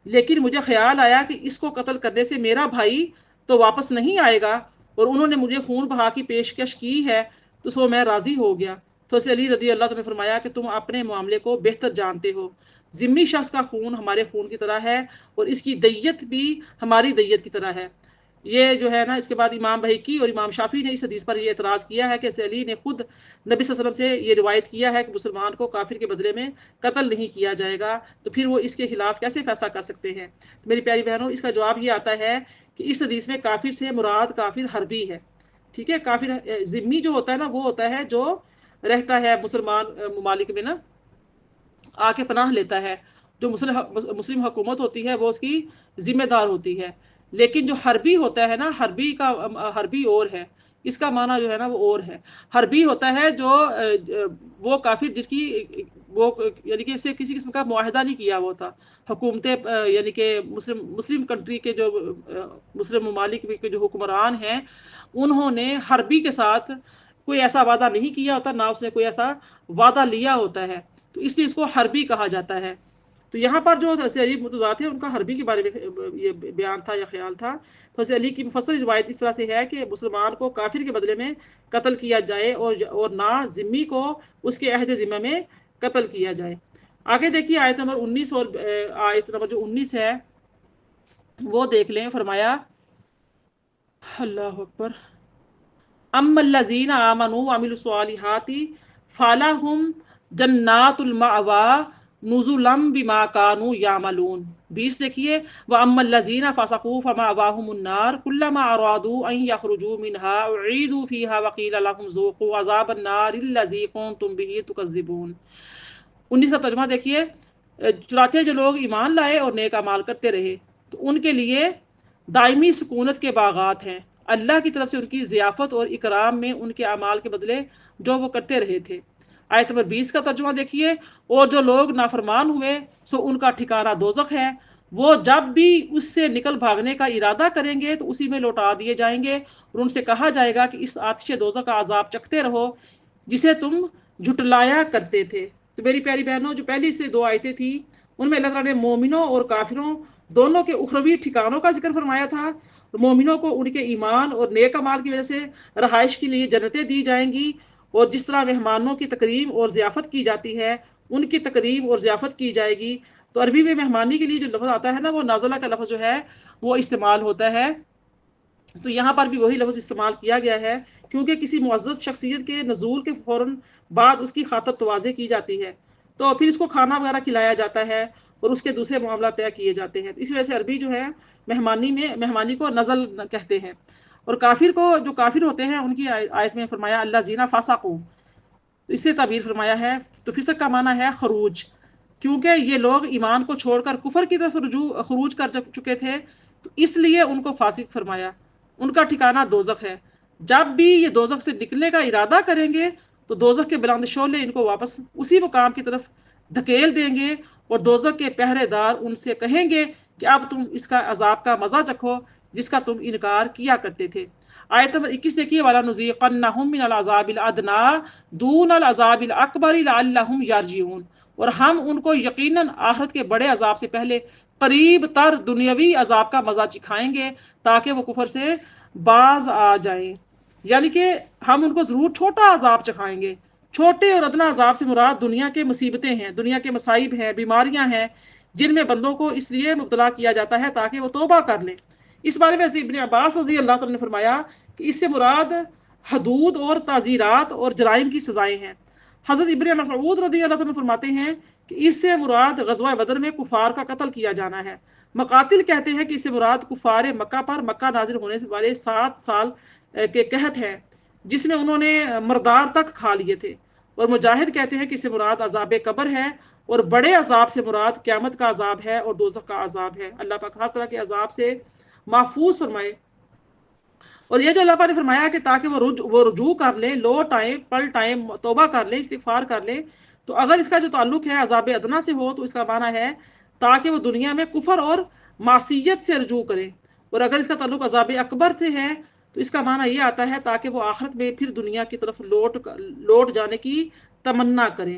لیکن مجھے خیال آیا کہ اس کو قتل کرنے سے میرا بھائی تو واپس نہیں آئے گا، اور انہوں نے مجھے خون بہا کی پیشکش کی ہے، تو سو میں راضی ہو گیا۔ تو حضرت علی رضی اللہ عنہ نے فرمایا کہ تم اپنے معاملے کو بہتر جانتے ہو، ذمہ شخص کا خون ہمارے خون کی طرح ہے، اور اس کی دیت بھی ہماری دیت کی طرح ہے۔ یہ جو ہے نا، اس کے بعد امام بہقی اور امام شافعی نے اس حدیث پر یہ اعتراض کیا ہے کہ حضرت علی نے خود نبی صلی اللہ علیہ وسلم سے یہ روایت کیا ہے کہ مسلمان کو کافر کے بدلے میں قتل نہیں کیا جائے گا، تو پھر وہ اس کے خلاف کیسے فیصلہ کر سکتے ہیں؟ تو میری پیاری بہنوں، اس کا جواب یہ آتا ہے کہ اس حدیث میں کافر سے مراد کافر حربی ہے، ٹھیک ہے؟ کافر ذمی جو ہوتا ہے نا، وہ ہوتا ہے جو رہتا ہے مسلمان ممالک میں نا، آ کے پناہ لیتا ہے۔ جو مسلم حکومت ہوتی ہے وہ اس کی ذمہ دار ہوتی ہے، لیکن جو حربی ہوتا ہے نا، حربی اور ہے، اس کا معنی جو ہے نا وہ اور ہے۔ حربی ہوتا ہے جو وہ کافر جس کی وہ یعنی کہ اس سے کسی قسم کا معاہدہ نہیں کیا ہوا تھا، حکومتیں یعنی کہ مسلم کنٹری کے جو مسلم ممالک کے جو حکمران ہیں، انہوں نے حربی کے ساتھ کوئی ایسا وعدہ نہیں کیا ہوتا، نہ اس نے کوئی ایسا وعدہ لیا ہوتا ہے، تو اس لیے اس کو حربی کہا جاتا ہے۔ تو یہاں پر جو حضرت علی متضاد تھے، ان کا حربی کے بارے میں یہ بیان تھا یا خیال تھا۔ تو حضرت علی کی مفصل روایت اس طرح سے ہے کہ مسلمان کو کافر کے بدلے میں قتل کیا جائے، اور نہ ذمی کو اس کے عہد ذمہ میں قتل کیا جائے۔ آگے دیکھیے آیت نمبر 19، اور آیت نمبر جو 19 ہے وہ دیکھ لیں۔ فرمایا اللہ اکبر، اما الذین آمنوا وعملوا الصالحات فلہم جنات المأوى نزلا بما كانوا يعملون۔ 20 دیکھیے، واما الذین فسقوا فمأواهم النار كلما ارادوا ان يخرجوا منها اعیدوا فیها وقیل لهم ذوقوا عذاب النار الذی کنتم به تکذبون۔ 19 کا ترجمہ دیکھیے، چنانچہ جو لوگ ایمان لائے اور نیک اعمال کرتے رہے تو ان کے لیے دائمی سکونت کے باغات ہیں، اللہ کی طرف سے ان کی ضیافت اور اکرام میں ان کے اعمال کے بدلے جو وہ کرتے رہے تھے۔ آیت نمبر 20 کا ترجمہ دیکھیے، اور جو لوگ نافرمان ہوئے سو ان کا ٹھکانہ دوزخ ہے، وہ جب بھی اس سے نکل بھاگنے کا ارادہ کریں گے تو اسی میں لوٹا دیے جائیں گے، اور ان سے کہا جائے گا کہ اس آتش دوزخ کا عذاب چکھتے رہو جسے تم جھٹلایا کرتے تھے۔ تو میری پیاری بہنوں، جو پہلی سے 2 آیتیں تھیں ان میں اللہ تعالیٰ نے مومنوں اور کافروں دونوں کے اخروی ٹھکانوں کا ذکر فرمایا تھا۔ مومنوں کو ان کے ایمان اور نیک اعمال کی وجہ سے رہائش کے لیے جنتیں دی جائیں گی، اور جس طرح مہمانوں کی تکریم اور ضیافت کی جاتی ہے ان کی تکریم اور ضیافت کی جائے گی۔ تو عربی میں مہمانی کے لیے جو لفظ آتا ہے نا، وہ نازلہ کا لفظ جو ہے وہ استعمال ہوتا ہے۔ تو یہاں پر بھی وہی لفظ استعمال کیا گیا ہے، کیونکہ کسی معزز شخصیت کے نزول کے فوراً بعد اس کی خاطر تواضع کی جاتی ہے، تو پھر اس کو کھانا وغیرہ کھلایا جاتا ہے اور اس کے دوسرے معاملات طے کیے جاتے ہیں۔ اس وجہ سے عربی جو ہے مہمانی کو نزل کہتے ہیں۔ اور کافر کو، جو کافر ہوتے ہیں، ان کی آیت میں فرمایا اللہ زینا فاسقو، اس سے تعبیر فرمایا ہے۔ تو فسق کا معنی ہے خروج، کیونکہ یہ لوگ ایمان کو چھوڑ کر کفر کی طرف خروج کر چکے تھے، تو اس لیے ان کو فاسق فرمایا۔ ان کا ٹھکانہ دوزخ ہے، جب بھی یہ دوزخ سے نکلنے کا ارادہ کریں گے تو دوزخ کے بلند شعلے ان کو واپس اسی مقام کی طرف دھکیل دیں گے، اور دوزخ کے پہرے دار ان سے کہیں گے کہ اب تم اس کا عذاب کا مزہ چکھو جس کا تم انکار کیا کرتے تھے۔ آیت نمبر 21 دیکھیے، وَلَنُذِيقَنَّهُم مِّنَ الْعَذَابِ الْأَدْنَىٰ دُونَ الْعَذَابِ الْأَكْبَرِ لَعَلَّهُمْ يَرْجِعُونَ۔ اور ہم ان کو یقیناً آخرت کے بڑے عذاب سے پہلے قریب تر دنیاوی عذاب کا مزہ چکھائیں گے تاکہ وہ کفر سے باز آ جائیں۔ یعنی کہ ہم ان کو ضرور چھوٹا عذاب چکھائیں گے۔ چھوٹے اور ادنا عذاب سے مراد دنیا کے مصیبتیں ہیں، دنیا کے مصائب ہیں، بیماریاں ہیں، جن میں بندوں کو اس لیے مبتلا کیا جاتا ہے تاکہ وہ توبہ کر لیں۔ اس بارے میں ابن عباس رضی اللہ تعالیٰ نے فرمایا کہ اس سے مراد حدود اور تعزیرات اور جرائم کی سزائیں ہیں۔ حضرت ابن مسعود رضی اللہ تعالیٰ فرماتے ہیں کہ اس سے مراد غزوہ بدر میں کفار کا قتل کیا جانا ہے۔ مقاتل کہتے ہیں کہ اس سے مراد کفار مکہ پر مکہ نازل ہونے والے 7 سال کے قحط ہے، جس میں انہوں نے مردار تک کھا لیے تھے۔ اور مجاہد کہتے ہیں کہ اس سے مراد عذاب قبر ہے، اور بڑے عذاب سے مراد قیامت کا عذاب ہے اور دوزخ کا عذاب ہے۔ اللہ پاک ہر طرح کے عذاب سے محفوظ فرمائے۔ اور یہ جو اللہ پاک نے فرمایا کہ تاکہ وہ رجوع کر لیں، لوٹ آئیں، پلٹ آئیں، توبہ کر لیں، استغفار کر لیں، تو اگر اس کا جو تعلق ہے عذاب ادنا سے ہو تو اس کا معنی ہے تاکہ وہ دنیا میں کفر اور معصیت سے رجوع کریں، اور اگر اس کا تعلق عذاب اکبر سے ہے تو اس کا معنی یہ آتا ہے تاکہ وہ آخرت میں پھر دنیا کی طرف لوٹ جانے کی تمنا کریں۔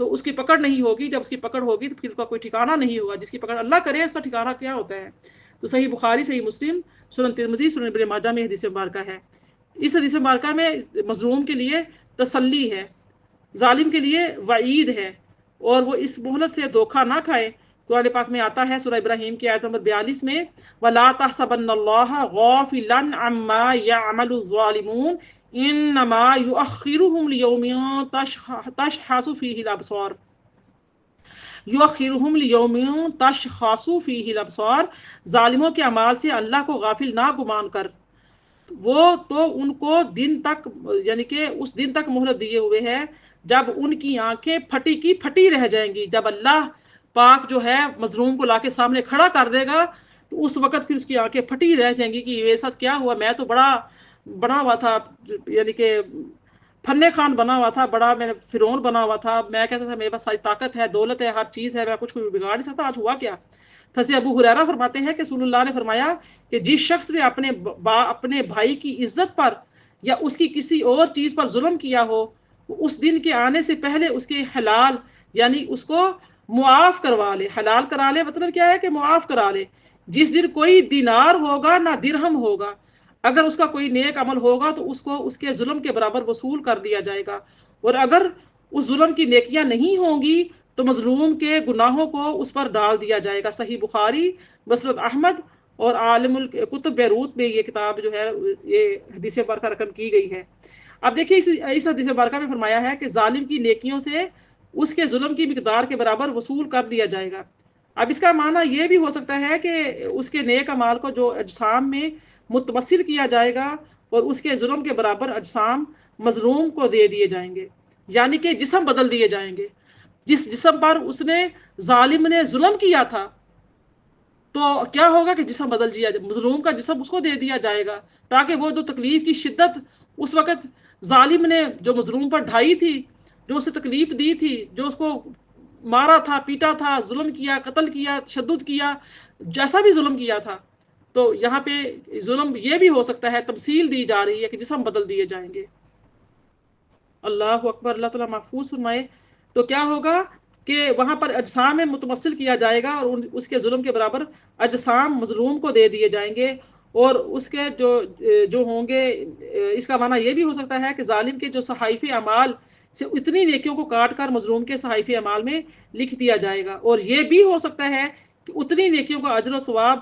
تو اس کی پکڑ نہیں ہوگی. جب اس کی پکڑ ہوگی تو پھر اس کا کوئی ٹھکانہ نہیں ہوگا. جس کی پکڑ اللہ کرے اس کا ٹھکانہ کیا ہوتا ہے. تو صحیح بخاری، صحیح مسلم، سنن ترمذی، سنن ابن ماجہ میں حدیث مبارکہ ہے. اس حدیث مبارکہ میں مظلوم کے لیے تسلی ہے، ظالم کے لیے وعید ہے، اور وہ اس مہلت سے دھوکہ نہ کھائے. قرآن پاک میں آتا ہے سورہ ابراہیم کی آیت نمبر 42 میں، وَلَا تَحْسَبَنَّ اللَّهَ غَافِلًا عَمَّا يَعْمَلُ الظَّالِمُونَ إِنَّمَا يُؤَخِّرُهُمْ لِيَوْمٍ تَشْخَصُ فِيهِ الْأَبْصَارُ یؤخرہم لیوم تشخص فیہ الابصار. ظالموں کے اعمال سے اللہ کو غافل نہ گمان کر، وہ تو ان کو دن تک، یعنی کہ اس دن تک مہلت دیے ہوئے ہے جب ان کی آنکھیں پھٹی کی پھٹی رہ جائیں گی. جب اللہ پاک جو ہے مظلوم کو لا کے سامنے کھڑا کر دے گا تو اس وقت پھر اس کی آنکھیں پھٹی رہ جائیں گی کہ یہ ساتھ کیا ہوا، میں تو بڑا بنا ہوا تھا، یعنی کہ فن خان بنا ہوا تھا، بڑا میں فرعون بنا ہوا تھا، میں کہتا تھا میرے پاس ساری طاقت ہے، دولت ہے، ہر چیز ہے، میں کچھ کوئی بگاڑ نہیں سکتا، آج ہوا کیا. حضرت ابو ہریرہ فرماتے ہیں کہ رسول اللہ نے فرمایا کہ جس شخص نے اپنے بھائی کی عزت پر یا اس کی کسی اور چیز پر ظلم کیا ہو، اس دن کے آنے سے پہلے اس کے حلال، یعنی اس کو معاف کروا لے. حلال کرا لے مطلب کیا ہے کہ معاف کرا لے. جس دن کوئی دینار ہوگا نہ درہم ہوگا، اگر اس کا کوئی نیک عمل ہوگا تو اس کو اس کے ظلم کے برابر وصول کر دیا جائے گا، اور اگر اس ظلم کی نیکیاں نہیں ہوں گی تو مظلوم کے گناہوں کو اس پر ڈال دیا جائے گا. صحیح بخاری، مسند احمد اور عالم الکتب بیروت میں یہ کتاب جو ہے یہ حدیث مبارکہ رقم کی گئی ہے. اب دیکھیے اس حدیث مبارکہ میں فرمایا ہے کہ ظالم کی نیکیوں سے اس کے ظلم کی مقدار کے برابر وصول کر دیا جائے گا. اب اس کا معنی یہ بھی ہو سکتا ہے کہ اس کے نیک اعمال کو جو اجسام میں متمثل کیا جائے گا اور اس کے ظلم کے برابر اجسام مظلوم کو دے دیے جائیں گے، یعنی کہ جسم بدل دیے جائیں گے. جس جسم پر اس نے ظالم نے ظلم کیا تھا تو کیا ہوگا کہ جسم بدل دیا جائے، مظلوم کا جسم اس کو دے دیا جائے گا، تاکہ وہ جو تکلیف کی شدت اس وقت ظالم نے جو مظلوم پر ڈھائی تھی، جو اسے تکلیف دی تھی، جو اس کو مارا تھا، پیٹا تھا، ظلم کیا، قتل کیا، تشدد کیا، جیسا بھی ظلم کیا تھا، تو یہاں پہ ظلم یہ بھی ہو سکتا ہے، تمثیل دی جا رہی ہے کہ جسم بدل دیے جائیں گے. اللہ اکبر، اللہ تعالیٰ محفوظ فرمائے. تو کیا ہوگا کہ وہاں پر اجسام میں متمثل کیا جائے گا اور اس کے ظلم کے برابر اجسام مظلوم کو دے دیے جائیں گے. اور اس کے جو ہوں گے، اس کا معنی یہ بھی ہو سکتا ہے کہ ظالم کے جو صحائف اعمال سے اتنی نیکیوں کو کاٹ کر مظلوم کے صحائف اعمال میں لکھ دیا جائے گا، اور یہ بھی ہو سکتا ہے کہ اتنی نیکیوں کا اجر و ثواب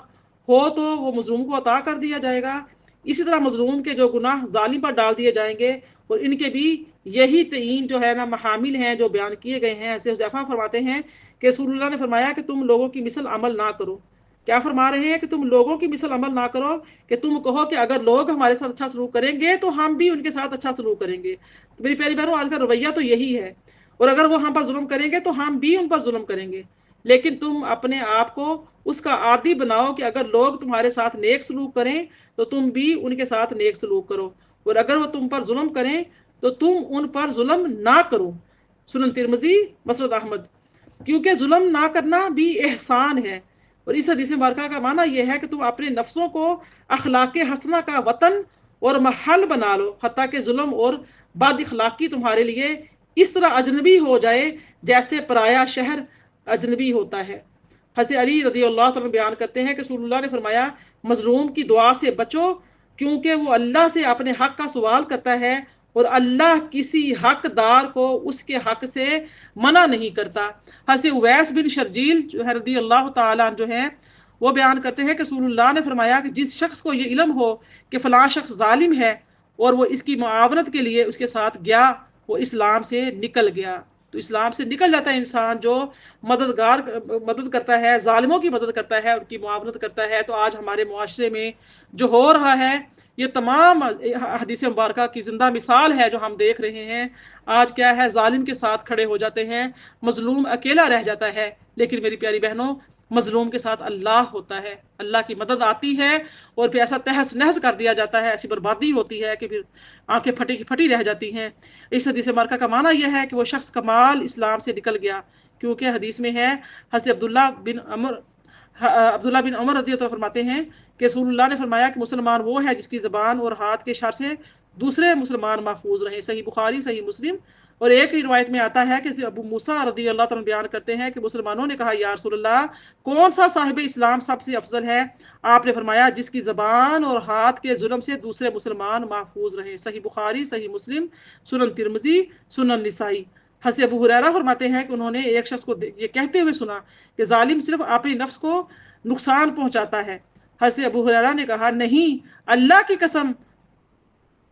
ہو تو وہ مظلوم کو عطا کر دیا جائے گا. اسی طرح مظلوم کے جو گناہ ظالم پر ڈال دیے جائیں گے، اور ان کے بھی یہی تعین جو ہے نا محامل ہیں جو بیان کیے گئے ہیں. ایسے حذیفہ فرماتے ہیں کہ رسول اللہ نے فرمایا کہ تم لوگوں کی مثل عمل نہ کرو. کیا فرما رہے ہیں کہ تم لوگوں کی مثل عمل نہ کرو، کہ تم کہو کہ اگر لوگ ہمارے ساتھ اچھا سلوک کریں گے تو ہم بھی ان کے ساتھ اچھا سلوک کریں گے. تو میری پیاری بہنوں، آج کا رویہ تو یہی ہے، اور اگر وہ ہم پر ظلم کریں گے تو ہم بھی ان پر ظلم کریں گے. لیکن تم اپنے آپ کو اس کا عادی بناؤ کہ اگر لوگ تمہارے ساتھ نیک سلوک کریں تو تم بھی ان کے ساتھ نیک سلوک کرو، اور اگر وہ تم پر ظلم کریں تو تم ان پر ظلم نہ کرو. سنن ترمذی، مسند احمد. کیونکہ ظلم نہ کرنا بھی احسان ہے. اور اس حدیث مبارکہ کا معنی یہ ہے کہ تم اپنے نفسوں کو اخلاق حسنہ کا وطن اور محل بنا لو، حتیٰ کہ ظلم اور بد اخلاقی تمہارے لیے اس طرح اجنبی ہو جائے جیسے پرایا شہر اجنبی ہوتا ہے. حضرت علی رضی اللہ تعالیٰ بیان کرتے ہیں کہ رسول اللہ نے فرمایا، مظلوم کی دعا سے بچو، کیونکہ وہ اللہ سے اپنے حق کا سوال کرتا ہے اور اللہ کسی حقدار کو اس کے حق سے منع نہیں کرتا. حضرت اویس بن شرجیل جو ہے رضی اللہ تعالیٰ عنہ جو ہیں، وہ بیان کرتے ہیں کہ رسول اللہ نے فرمایا کہ جس شخص کو یہ علم ہو کہ فلاں شخص ظالم ہے اور وہ اس کی معاونت کے لیے اس کے ساتھ گیا، وہ اسلام سے نکل گیا. تو اسلام سے نکل جاتا ہے انسان جو مدد کرتا ہے، ظالموں کی مدد کرتا ہے، ان کی معاونت کرتا ہے. تو آج ہمارے معاشرے میں جو ہو رہا ہے یہ تمام حدیث مبارکہ کی زندہ مثال ہے جو ہم دیکھ رہے ہیں. آج کیا ہے، ظالم کے ساتھ کھڑے ہو جاتے ہیں، مظلوم اکیلا رہ جاتا ہے. لیکن میری پیاری بہنوں، مظلوم کے ساتھ اللہ ہوتا ہے، اللہ کی مدد آتی ہے، اور پھر ایسا تہس نہس کر دیا جاتا ہے، ایسی بربادی ہوتی ہے کہ پھر آنکھیں پھٹی پھٹی رہ جاتی ہیں. اس حدیث مبارکہ کا معنی یہ ہے کہ وہ شخص کمال اسلام سے نکل گیا، کیونکہ حدیث میں ہے، حضرت عبداللہ بن عمر عبداللہ بن عمر رضی اللہ عنہ فرماتے ہیں کہ رسول اللہ نے فرمایا کہ مسلمان وہ ہے جس کی زبان اور ہاتھ کے شر سے دوسرے مسلمان محفوظ رہیں، صحیح بخاری صحیح مسلم۔ اور ایک ہی روایت میں آتا ہے کہ ابو موسیٰ رضی اللہ تعالیٰ بیان کرتے ہیں کہ مسلمانوں نے کہا یا رسول اللہ کون سا صاحب اسلام سب سے افضل ہے؟ آپ نے فرمایا جس کی زبان اور ہاتھ کے ظلم سے دوسرے مسلمان محفوظ رہیں، صحیح بخاری صحیح مسلم، سنن ترمذی، سنن نسائی۔ حضرت ابو ہریرہ فرماتے ہیں کہ انہوں نے ایک شخص کو یہ کہتے ہوئے سنا کہ ظالم صرف اپنی نفس کو نقصان پہنچاتا ہے۔ حضرت ابو ہریرہ نے کہا نہیں، اللہ کی قسم،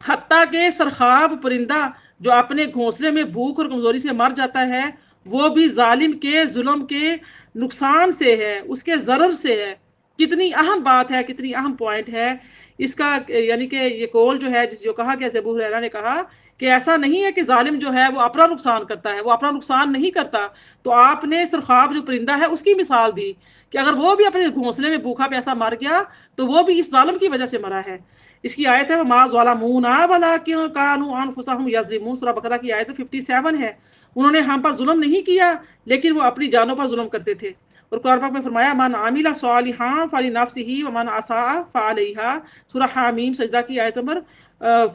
حتیٰ کہ سرخاب پرندہ جو اپنے گھونسلے میں بھوک اور کمزوری سے مر جاتا ہے وہ بھی ظالم کے ظلم کے نقصان سے ہے، اس کے ضرر سے ہے۔ کتنی اہم بات ہے، کتنی اہم پوائنٹ ہے اس کا، یعنی کہ یہ قول جو ہے جو کہا کہ ابو ہریرہ نے کہا کہ ایسا نہیں ہے کہ ظالم جو ہے وہ اپنا نقصان کرتا ہے، وہ اپنا نقصان نہیں کرتا۔ تو آپ نے سرخاب جو پرندہ ہے اس کی مثال دی کہ اگر وہ بھی اپنے گھونسلے میں بھوکا پیاسا مر گیا تو وہ بھی اس ظالم کی وجہ سے مرا ہے۔ اس کی آیت ہے وَمَا ظَلَمُونَا وَلَٰكِن كَانُوا أَنفُسَهُمْ يَظْلِمُونَ، سورہ بقرہ کی آیت 57 ہے۔ انہوں نے ہم پر ظلم نہیں کیا لیکن وہ اپنی جانوں پر ظلم کرتے تھے۔ اور قرآن پاک میں فرمایا مَنْ عَمِلَ صَالِحًا فَلِنَفْسِهِ وَمَنْ أَسَاءَ فَعَلَيْهَا، سورہ حامیم سجدہ کی آیت نمبر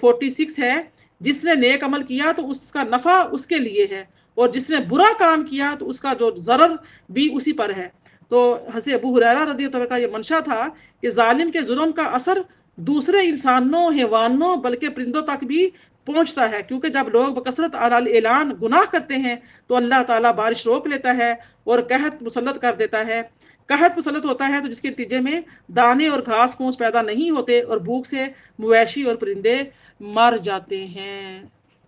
46 ہے۔ جس نے نیک عمل کیا تو اس کا نفع اس کے لیے ہے، اور جس نے برا کام کیا تو اس کا جو ضرر بھی اسی پر ہے۔ تو حضرت ابو ہریرہ رضی اللہ عنہ کا یہ منشا تھا کہ ظالم کے ظلم کا اثر دوسرے انسانوں، حیوانوں، بلکہ پرندوں تک بھی پہنچتا ہے، کیونکہ جب لوگ بکثرت علی اعلان گناہ کرتے ہیں تو اللہ تعالیٰ بارش روک لیتا ہے اور قحط مسلط کر دیتا ہے۔ قحط مسلط ہوتا ہے تو جس کے نتیجے میں دانے اور گھاس پھوس پیدا نہیں ہوتے اور بھوک سے مویشی اور پرندے مر جاتے ہیں۔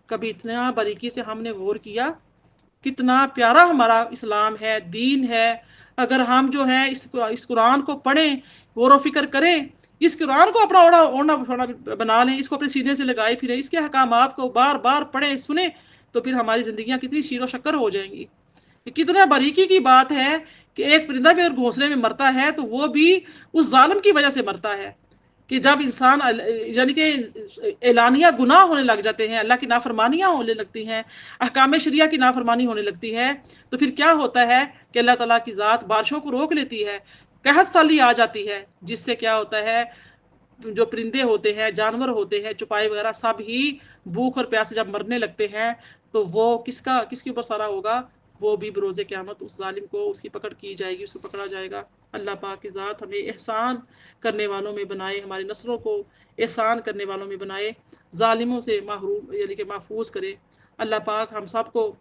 کبھی اتنا باریکی سے ہم نے غور کیا کتنا پیارا ہمارا اسلام ہے، دین ہے۔ اگر ہم جو ہے اس قرآن کو پڑھیں، غور و فکر کریں، اس قرآن کو اپنا اوڑھنا بچھونا بنا لیں، اس کو اپنے سینے سے لگائے پھریں، اس کے احکامات کو بار بار پڑھیں سنیں، تو پھر ہماری زندگیاں کتنی شیر و شکر ہو جائیں گی۔ کتنا باریکی کی بات ہے کہ ایک پرندہ بھی اگر گھونسلے میں مرتا ہے تو وہ بھی اس ظالم کی وجہ سے مرتا ہے، کہ جب انسان یعنی کہ اعلانیہ گناہ ہونے لگ جاتے ہیں، اللہ کی نافرمانیاں ہونے لگتی ہیں، احکام شریعہ کی نافرمانی ہونے لگتی ہے، تو پھر کیا ہوتا ہے کہ اللہ تعالیٰ کی ذات بارشوں کو روک لیتی ہے، قحط سالی آ جاتی ہے، جس سے کیا ہوتا ہے جو پرندے ہوتے ہیں، جانور ہوتے ہیں، چوپائے وغیرہ سب ہی بھوک اور پیاس سے جب مرنے لگتے ہیں تو وہ کس کے اوپر سارا ہوگا؟ وہ بھی بروز قیامت اس ظالم کو اس کی پکڑ کی جائے گی، اس کو پکڑا جائے گا۔ اللہ پاک کی ذات ہمیں احسان کرنے والوں میں بنائے، ہماری نسلوں کو احسان کرنے والوں میں بنائے، ظالموں سے محروم یعنی کہ محفوظ کرے۔ اللہ پاک ہم سب کو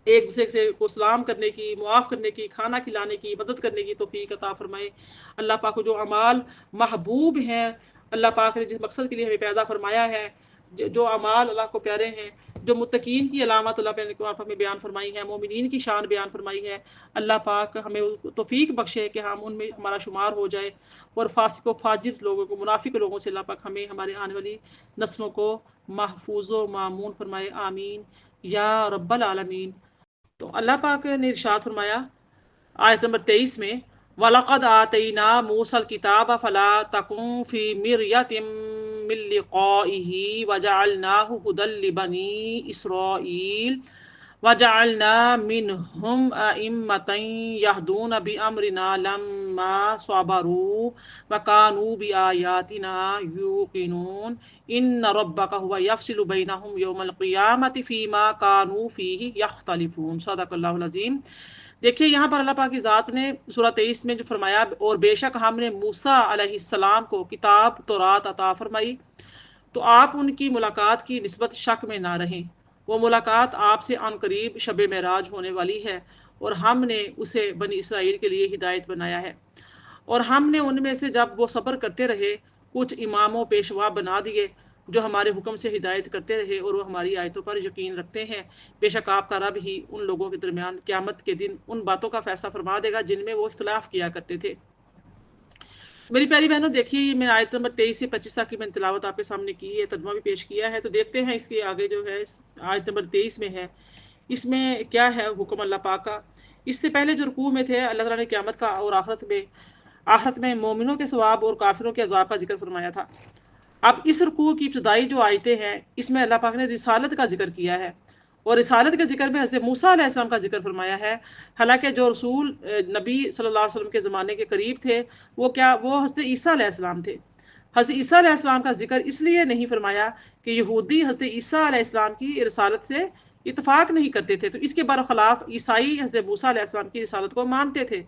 ایک دوسرے سے کو سلام کرنے کی، معاف کرنے کی، کھانا کھلانے کی، مدد کرنے کی توفیق عطا فرمائے۔ اللہ پاک کو جو اعمال محبوب ہیں، اللہ پاک نے جس مقصد کے لیے ہمیں پیدا فرمایا ہے، جو اعمال اللہ کو پیارے ہیں، جو متقین کی علامات اللہ پاک نے بیان فرمائی ہے، مومنین کی شان بیان فرمائی ہے، اللہ پاک ہمیں توفیق بخشے کہ ہم ان میں ہمارا شمار ہو جائے، اور فاسق و فاجر لوگوں کو، منافق لوگوں سے اللہ پاک ہمیں ہمارے آنے والی نسلوں کو محفوظ و مامون فرمائے، آمین یا رب العالمین۔ تو اللہ پاک نے ارشاد فرمایا آیت نمبر 23 میں وَلَقَدْ آتَيْنَا مُوسَى الْكِتَابَ فَلَا تَكُنْ فِي مِرْيَةٍ مِّن لِّقَائِهِ وَجَعَلْنَاهُ هُدًى لِّبَنِي إِسْرَائِيلَ وَجَعَلْنَا مِنْهُمْ أَئِمَّةً يَهْدُونَ بِأَمْرِنَا لَمَّا صَبَرُوا وَكَانُوا بِآيَاتِنَا يُوقِنُونَ إِنَّ رَبَّكَ هُوَ يَفْصِلُ بَيْنَهُمْ يَوْمَ الْقِيَامَةِ فِيمَا كَانُوا فِيهِ يَخْتَلِفُونَ۔ صدق اللہ العظیم۔ دیکھیے یہاں پر اللہ پاک کی ذات نے سورہ 23 میں جو فرمایا اور بے شک ہم نے موسیٰ علیہ السلام کو کتاب تورات عطا فرمائی، تو آپ ان کی ملاقات کی نسبت شک میں نہ رہیں، وہ ملاقات آپ سے عن قریب شب معراج ہونے والی ہے، اور ہم نے اسے بنی اسرائیل کے لیے ہدایت بنایا ہے، اور ہم نے ان میں سے جب وہ صبر کرتے رہے کچھ امام و پیشوا بنا دیے جو ہمارے حکم سے ہدایت کرتے رہے اور وہ ہماری آیتوں پر یقین رکھتے ہیں۔ بے شک آپ کا رب ہی ان لوگوں کے درمیان قیامت کے دن ان باتوں کا فیصلہ فرما دے گا جن میں وہ اختلاف کیا کرتے تھے۔ میری پیاری بہنوں، دیکھیے یہ میں آیت نمبر 23 سے 25 تک کی میں تلاوت آپ کے سامنے کی ہے، ترجمہ بھی پیش کیا ہے، تو دیکھتے ہیں اس کے آگے جو ہے آیت نمبر 23 میں ہے، اس میں کیا ہے حکم اللہ پاک کا۔ اس سے پہلے جو رکوع میں تھے اللہ تعالیٰ نے قیامت کا اور آخرت میں مومنوں کے ثواب اور کافروں کے عذاب کا ذکر فرمایا تھا۔ اب اس رکوع کی ابتدائی جو آیتیں ہیں اس میں اللہ پاک نے رسالت کا ذکر کیا ہے، اور رسالت کے ذکر میں حضرت موسیٰ علیہ السلام کا ذکر فرمایا ہے، حالانکہ جو رسول نبی صلی اللہ علیہ وسلم کے زمانے کے قریب تھے وہ حضرت عیسیٰ علیہ السلام تھے۔ حضرت عیسیٰ علیہ السلام کا ذکر اس لیے نہیں فرمایا کہ یہودی حضرت عیسیٰ علیہ السلام کی رسالت سے اتفاق نہیں کرتے تھے، تو اس کے برخلاف عیسائی حضرت موسیٰ علیہ السلام کی رسالت کو مانتے تھے۔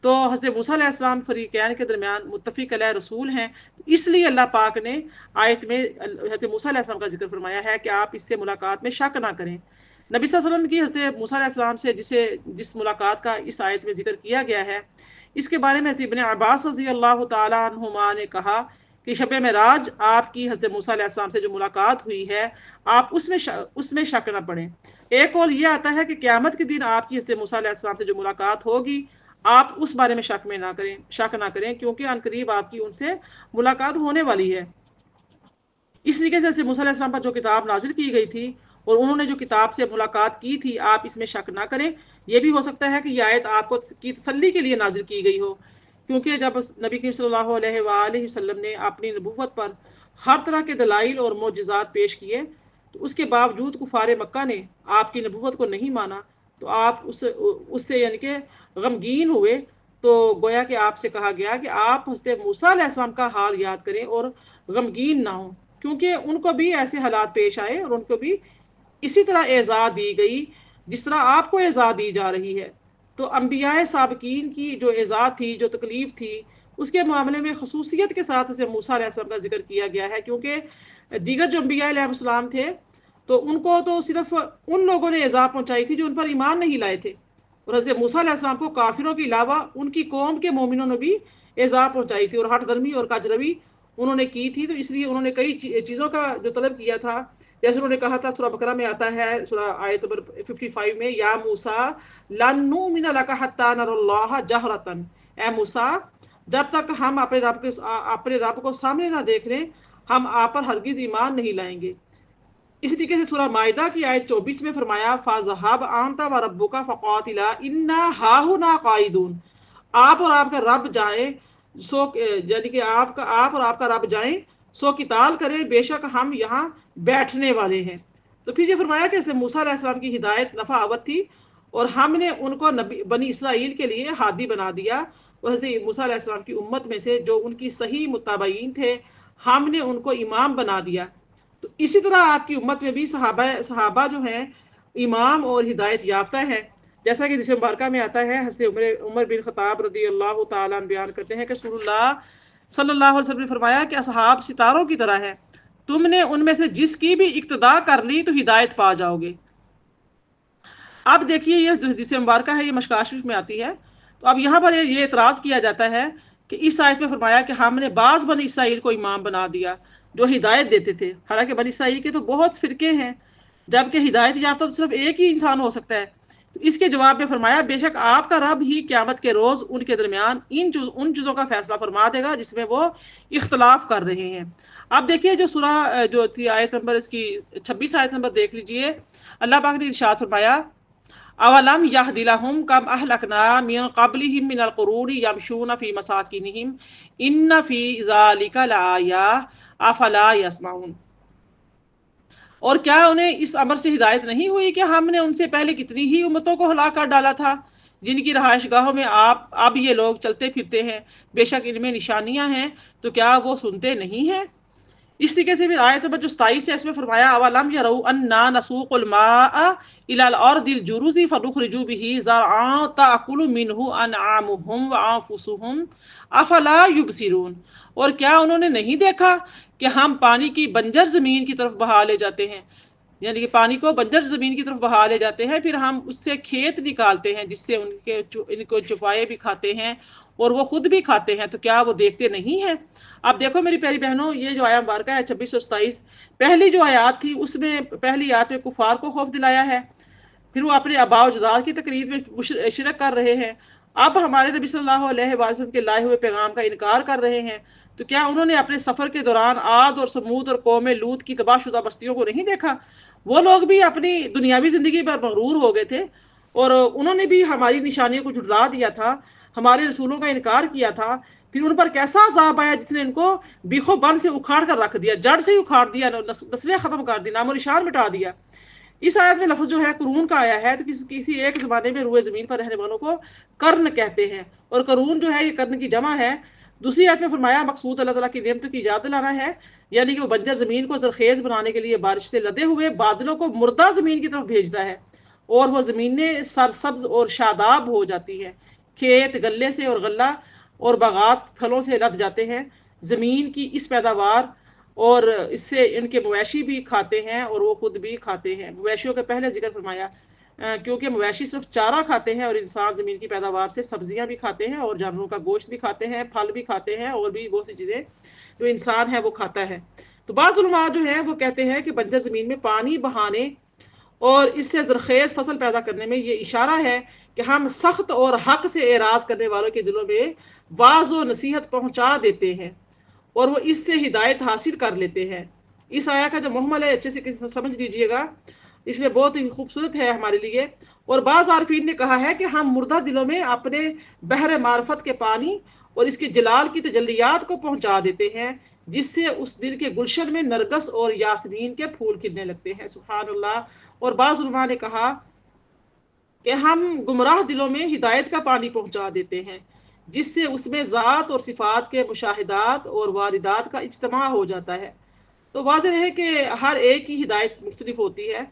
تو حضرت موسیٰ علیہ السلام فریقین کے درمیان متفق علیہ رسول ہیں، اس لیے اللہ پاک نے آیت میں حضرت موسیٰ علیہ السلام کا ذکر فرمایا ہے کہ آپ اس سے ملاقات میں شک نہ کریں۔ نبی صلی اللہ علیہ وسلم کی حضرت موسیٰ علیہ السلام سے جس ملاقات کا اس آیت میں ذکر کیا گیا ہے، اس کے بارے میں حضرت ابن عباس رضی اللہ تعالیٰ عنہما نے کہا کہ شب معراج آپ کی حضرت موسیٰ علیہ السلام سے جو ملاقات ہوئی ہے، آپ اس میں شک نہ پڑیں۔ ایک قول یہ آتا ہے کہ قیامت کے دن آپ کی حضرت موسیٰ علیہ السلام سے جو ملاقات ہوگی، آپ اس بارے میں شک نہ کریں کیونکہ ان قریب آپ کی ان سے ملاقات ہونے والی ہے۔ اس طریقے سے موسیٰ علیہ السلام پر جو کتاب نازل کی گئی تھی اور انہوں نے جو کتاب سے ملاقات کی تھی، آپ اس میں شک نہ کریں۔ یہ بھی ہو سکتا ہے کہ یہ آیت آپ کو کی تسلی کے لیے نازل کی گئی ہو، کیونکہ جب نبی کریم صلی اللہ علیہ وآلہ وسلم نے اپنی نبوت پر ہر طرح کے دلائل اور معجزات پیش کیے، تو اس کے باوجود کفار مکہ نے آپ کی نبوت کو نہیں مانا، تو آپ اس سے یعنی کہ غمگین ہوئے۔ تو گویا کہ آپ سے کہا گیا کہ آپ حضرت موسیٰ علیہ السلام کا حال یاد کریں اور غمگین نہ ہوں، کیونکہ ان کو بھی ایسے حالات پیش آئے اور ان کو بھی اسی طرح ایذا دی گئی جس طرح آپ کو ایذا دی جا رہی ہے۔ تو انبیاء سابقین کی جو ایذا تھی، جو تکلیف تھی، اس کے معاملے میں خصوصیت کے ساتھ حضرت موسیٰ علیہ السلام کا ذکر کیا گیا ہے، کیونکہ دیگر جو انبیاء علیہ السلام تھے تو ان کو تو صرف ان لوگوں نے ایذا پہنچائی تھی جو ان پر ایمان نہیں لائے تھے، اور حضرت موسیٰ علیہ السلام کو کافروں کے علاوہ ان کی قوم کے مومنوں نے بھی ایذا پہنچائی تھی اور ہٹ درمی اور کج روی انہوں نے کی تھی۔ تو اس لیے انہوں نے کئی چیزوں کا جو طلب کیا تھا، جیسے انہوں نے کہا تھا، سورہ بقرہ میں آتا ہے، سورہ آیت نمبر 55 میں، یا موسیٰ لن نؤمن لک حتی نری اللہ جہرۃ، اے موسیٰ جب تک ہم اپنے رب کو سامنے نہ دیکھ لیں، ہم آپ پر ہرگز ایمان نہیں لائیں گے۔ اسی طریقے سے سورہ مائدہ کی آیت 24 میں فرمایا، فَاذْهَبْ أَنْتَ وَرَبُّكَ فَقَاتِلَا إِنَّا هَاهُنَا قَاعِدُونَ، آپ اور آپ کا رب جائیں یعنی کہ آپ اور آپ کا رب جائیں سو قتال کریں، بے شک ہم یہاں بیٹھنے والے ہیں۔ تو پھر یہ فرمایا کہ موسیٰ علیہ السلام کی ہدایت نفع آور تھی اور ہم نے ان کو بنی اسرائیل کے لیے ہادی بنا دیا، اور حضرت موسیٰ علیہ السلام کی امت میں سے جو ان کی صحیح متابعین تھے، ہم نے ان کو امام بنا دیا۔ تو اسی طرح آپ کی امت میں بھی صحابہ جو ہیں امام اور ہدایت یافتہ ہیں، جیسا کہ حدیث مبارکہ میں آتا ہے، حضرت عمر بن خطاب رضی اللہ تعالیٰ عنہ بیان کرتے ہیں کہ رسول اللہ صلی اللہ علیہ وسلم نے فرمایا کہ اصحاب ستاروں کی طرح ہے، تم نے ان میں سے جس کی بھی اقتداء کر لی تو ہدایت پا جاؤ گے۔ اب دیکھیے یہ حدیث مبارکہ ہے، یہ مشکاہ شریف میں آتی ہے، تو اب یہاں پر یہ اعتراض کیا جاتا ہے کہ اس آیت میں فرمایا کہ ہم نے بعض بنی اسرائیل کو امام بنا دیا جو ہدایت دیتے تھے، حالانکہ بنی اسرائیل کے تو بہت فرقے ہیں، جبکہ ہدایت یافتہ تو صرف ایک ہی انسان ہو سکتا ہے۔ تو اس کے جواب میں فرمایا، بے شک آپ کا رب ہی قیامت کے روز ان کے درمیان ان چیزوں کا فیصلہ فرما دے گا جس میں وہ اختلاف کر رہے ہیں۔ اب دیکھیے جو سورہ جو تھی آیت نمبر اس کی 26 آیت نمبر دیکھ لیجئے، اللہ پاک نے ارشاد فرمایا، اولم یہد لہم کم اہلکنا من قبلہم من القرون یمشون فی مساکنہم ان فی ذالک لآیہ افلا یسمعون، اور کیا انہیں اس امر سے ہدایت نہیں ہوئی کہ ہم نے ان سے پہلے کتنی ہی امتوں کو ہلاک کر ڈالا تھا جن کی رہائش گاہوں میں اب یہ لوگ چلتے پھرتے ہیں، بے شک ان میں نشانیاں ہیں، تو کیا وہ سنتے نہیں ہیں؟ اس طریقے سے پھر آیت نمبر جو 27 ہے، اس میں فرمایا، اولم یروا انا نسوق الماء الى الارض الجرز فنخرج به زرعا تاکل منه انعامهم وانفسهم افلا يبصرون، اور کیا انہوں نے نہیں دیکھا کہ ہم پانی کی بنجر زمین کی طرف بہا لے جاتے ہیں، یعنی کہ پانی کو بنجر زمین کی طرف بہا لے جاتے ہیں، پھر ہم اس سے کھیت نکالتے ہیں جس سے ان کو چوپائے بھی کھاتے ہیں اور وہ خود بھی کھاتے ہیں، تو کیا وہ دیکھتے نہیں ہیں؟ اب دیکھو میری پیاری بہنوں، یہ جو آیا مبارکہ ہے 26 اور 27، پہلی جو آیات تھی اس میں پہلی آیات میں کفار کو خوف دلایا ہے، پھر وہ اپنے آباء و اجداد کی تقلید میں شرک کر رہے ہیں، اب ہمارے نبی صلی اللہ علیہ وسلم کے لائے ہوئے پیغام کا انکار کر رہے ہیں، تو کیا انہوں نے اپنے سفر کے دوران عاد اور سمود اور قوم لوط کی تباہ شدہ بستیوں کو نہیں دیکھا؟ وہ لوگ بھی اپنی دنیاوی زندگی پر مغرور ہو گئے تھے اور انہوں نے بھی ہماری نشانیوں کو جھٹلا دیا تھا، ہمارے رسولوں کا انکار کیا تھا، پھر ان پر کیسا عذاب آیا جس نے ان کو بیخو بن سے اکھاڑ کر رکھ دیا، جڑ سے ہی اکھاڑ دیا، نسلیں ختم کر دی، نام و نشان مٹا دیا۔ اس آیت میں لفظ جو ہے قرون کا آیا ہے، تو کسی ایک زمانے میں روئے زمین پر رہنے والوں کو قرن کہتے ہیں، اور قرون جو ہے یہ قرن کی جمع ہے۔ دوسری آیت میں فرمایا مقصود اللہ تعالیٰ کی نعمتوں کی یاد دلانا ہے، یعنی کہ وہ بنجر زمین کو زرخیز بنانے کے لیے بارش سے لدے ہوئے بادلوں کو مردہ زمین کی طرف بھیجتا ہے، اور وہ زمینیں سرسبز اور شاداب ہو جاتی ہیں، کھیت غلے سے اور غلہ اور باغات پھلوں سے لد جاتے ہیں۔ زمین کی اس پیداوار اور اس سے ان کے مویشی بھی کھاتے ہیں اور وہ خود بھی کھاتے ہیں۔ مویشیوں کے پہلے ذکر فرمایا کیونکہ مویشی صرف چارہ کھاتے ہیں، اور انسان زمین کی پیداوار سے سبزیاں بھی کھاتے ہیں اور جانوروں کا گوشت بھی کھاتے ہیں، پھل بھی کھاتے ہیں، اور بھی بہت سی چیزیں جو انسان ہے وہ کھاتا ہے۔ تو بعض علماء جو ہیں وہ کہتے ہیں کہ بنجر زمین میں پانی بہانے اور اس سے زرخیز فصل پیدا کرنے میں یہ اشارہ ہے کہ ہم سخت اور حق سے اعراض کرنے والوں کے دلوں میں واعظ و نصیحت پہنچا دیتے ہیں، اور وہ اس سے ہدایت حاصل کر لیتے ہیں۔ اس آیا کا جو محمل ہے اچھے سے سمجھ لیجئے گا، اس میں بہت ہی خوبصورت ہے ہمارے لیے۔ اور بعض عارفین نے کہا ہے کہ ہم مردہ دلوں میں اپنے بحر معرفت کے پانی اور اس کے جلال کی تجلیات کو پہنچا دیتے ہیں، جس سے اس دل کے گلشن میں نرگس اور یاسمین کے پھول کھلنے لگتے ہیں۔ سبحان اللہ۔ اور بعض علماء نے کہا کہ ہم گمراہ دلوں میں ہدایت کا پانی پہنچا دیتے ہیں، جس سے اس میں ذات اور صفات کے مشاہدات اور واردات کا اجتماع ہو جاتا ہے۔ تو واضح ہے کہ ہر ایک کی ہدایت مختلف ہوتی ہے۔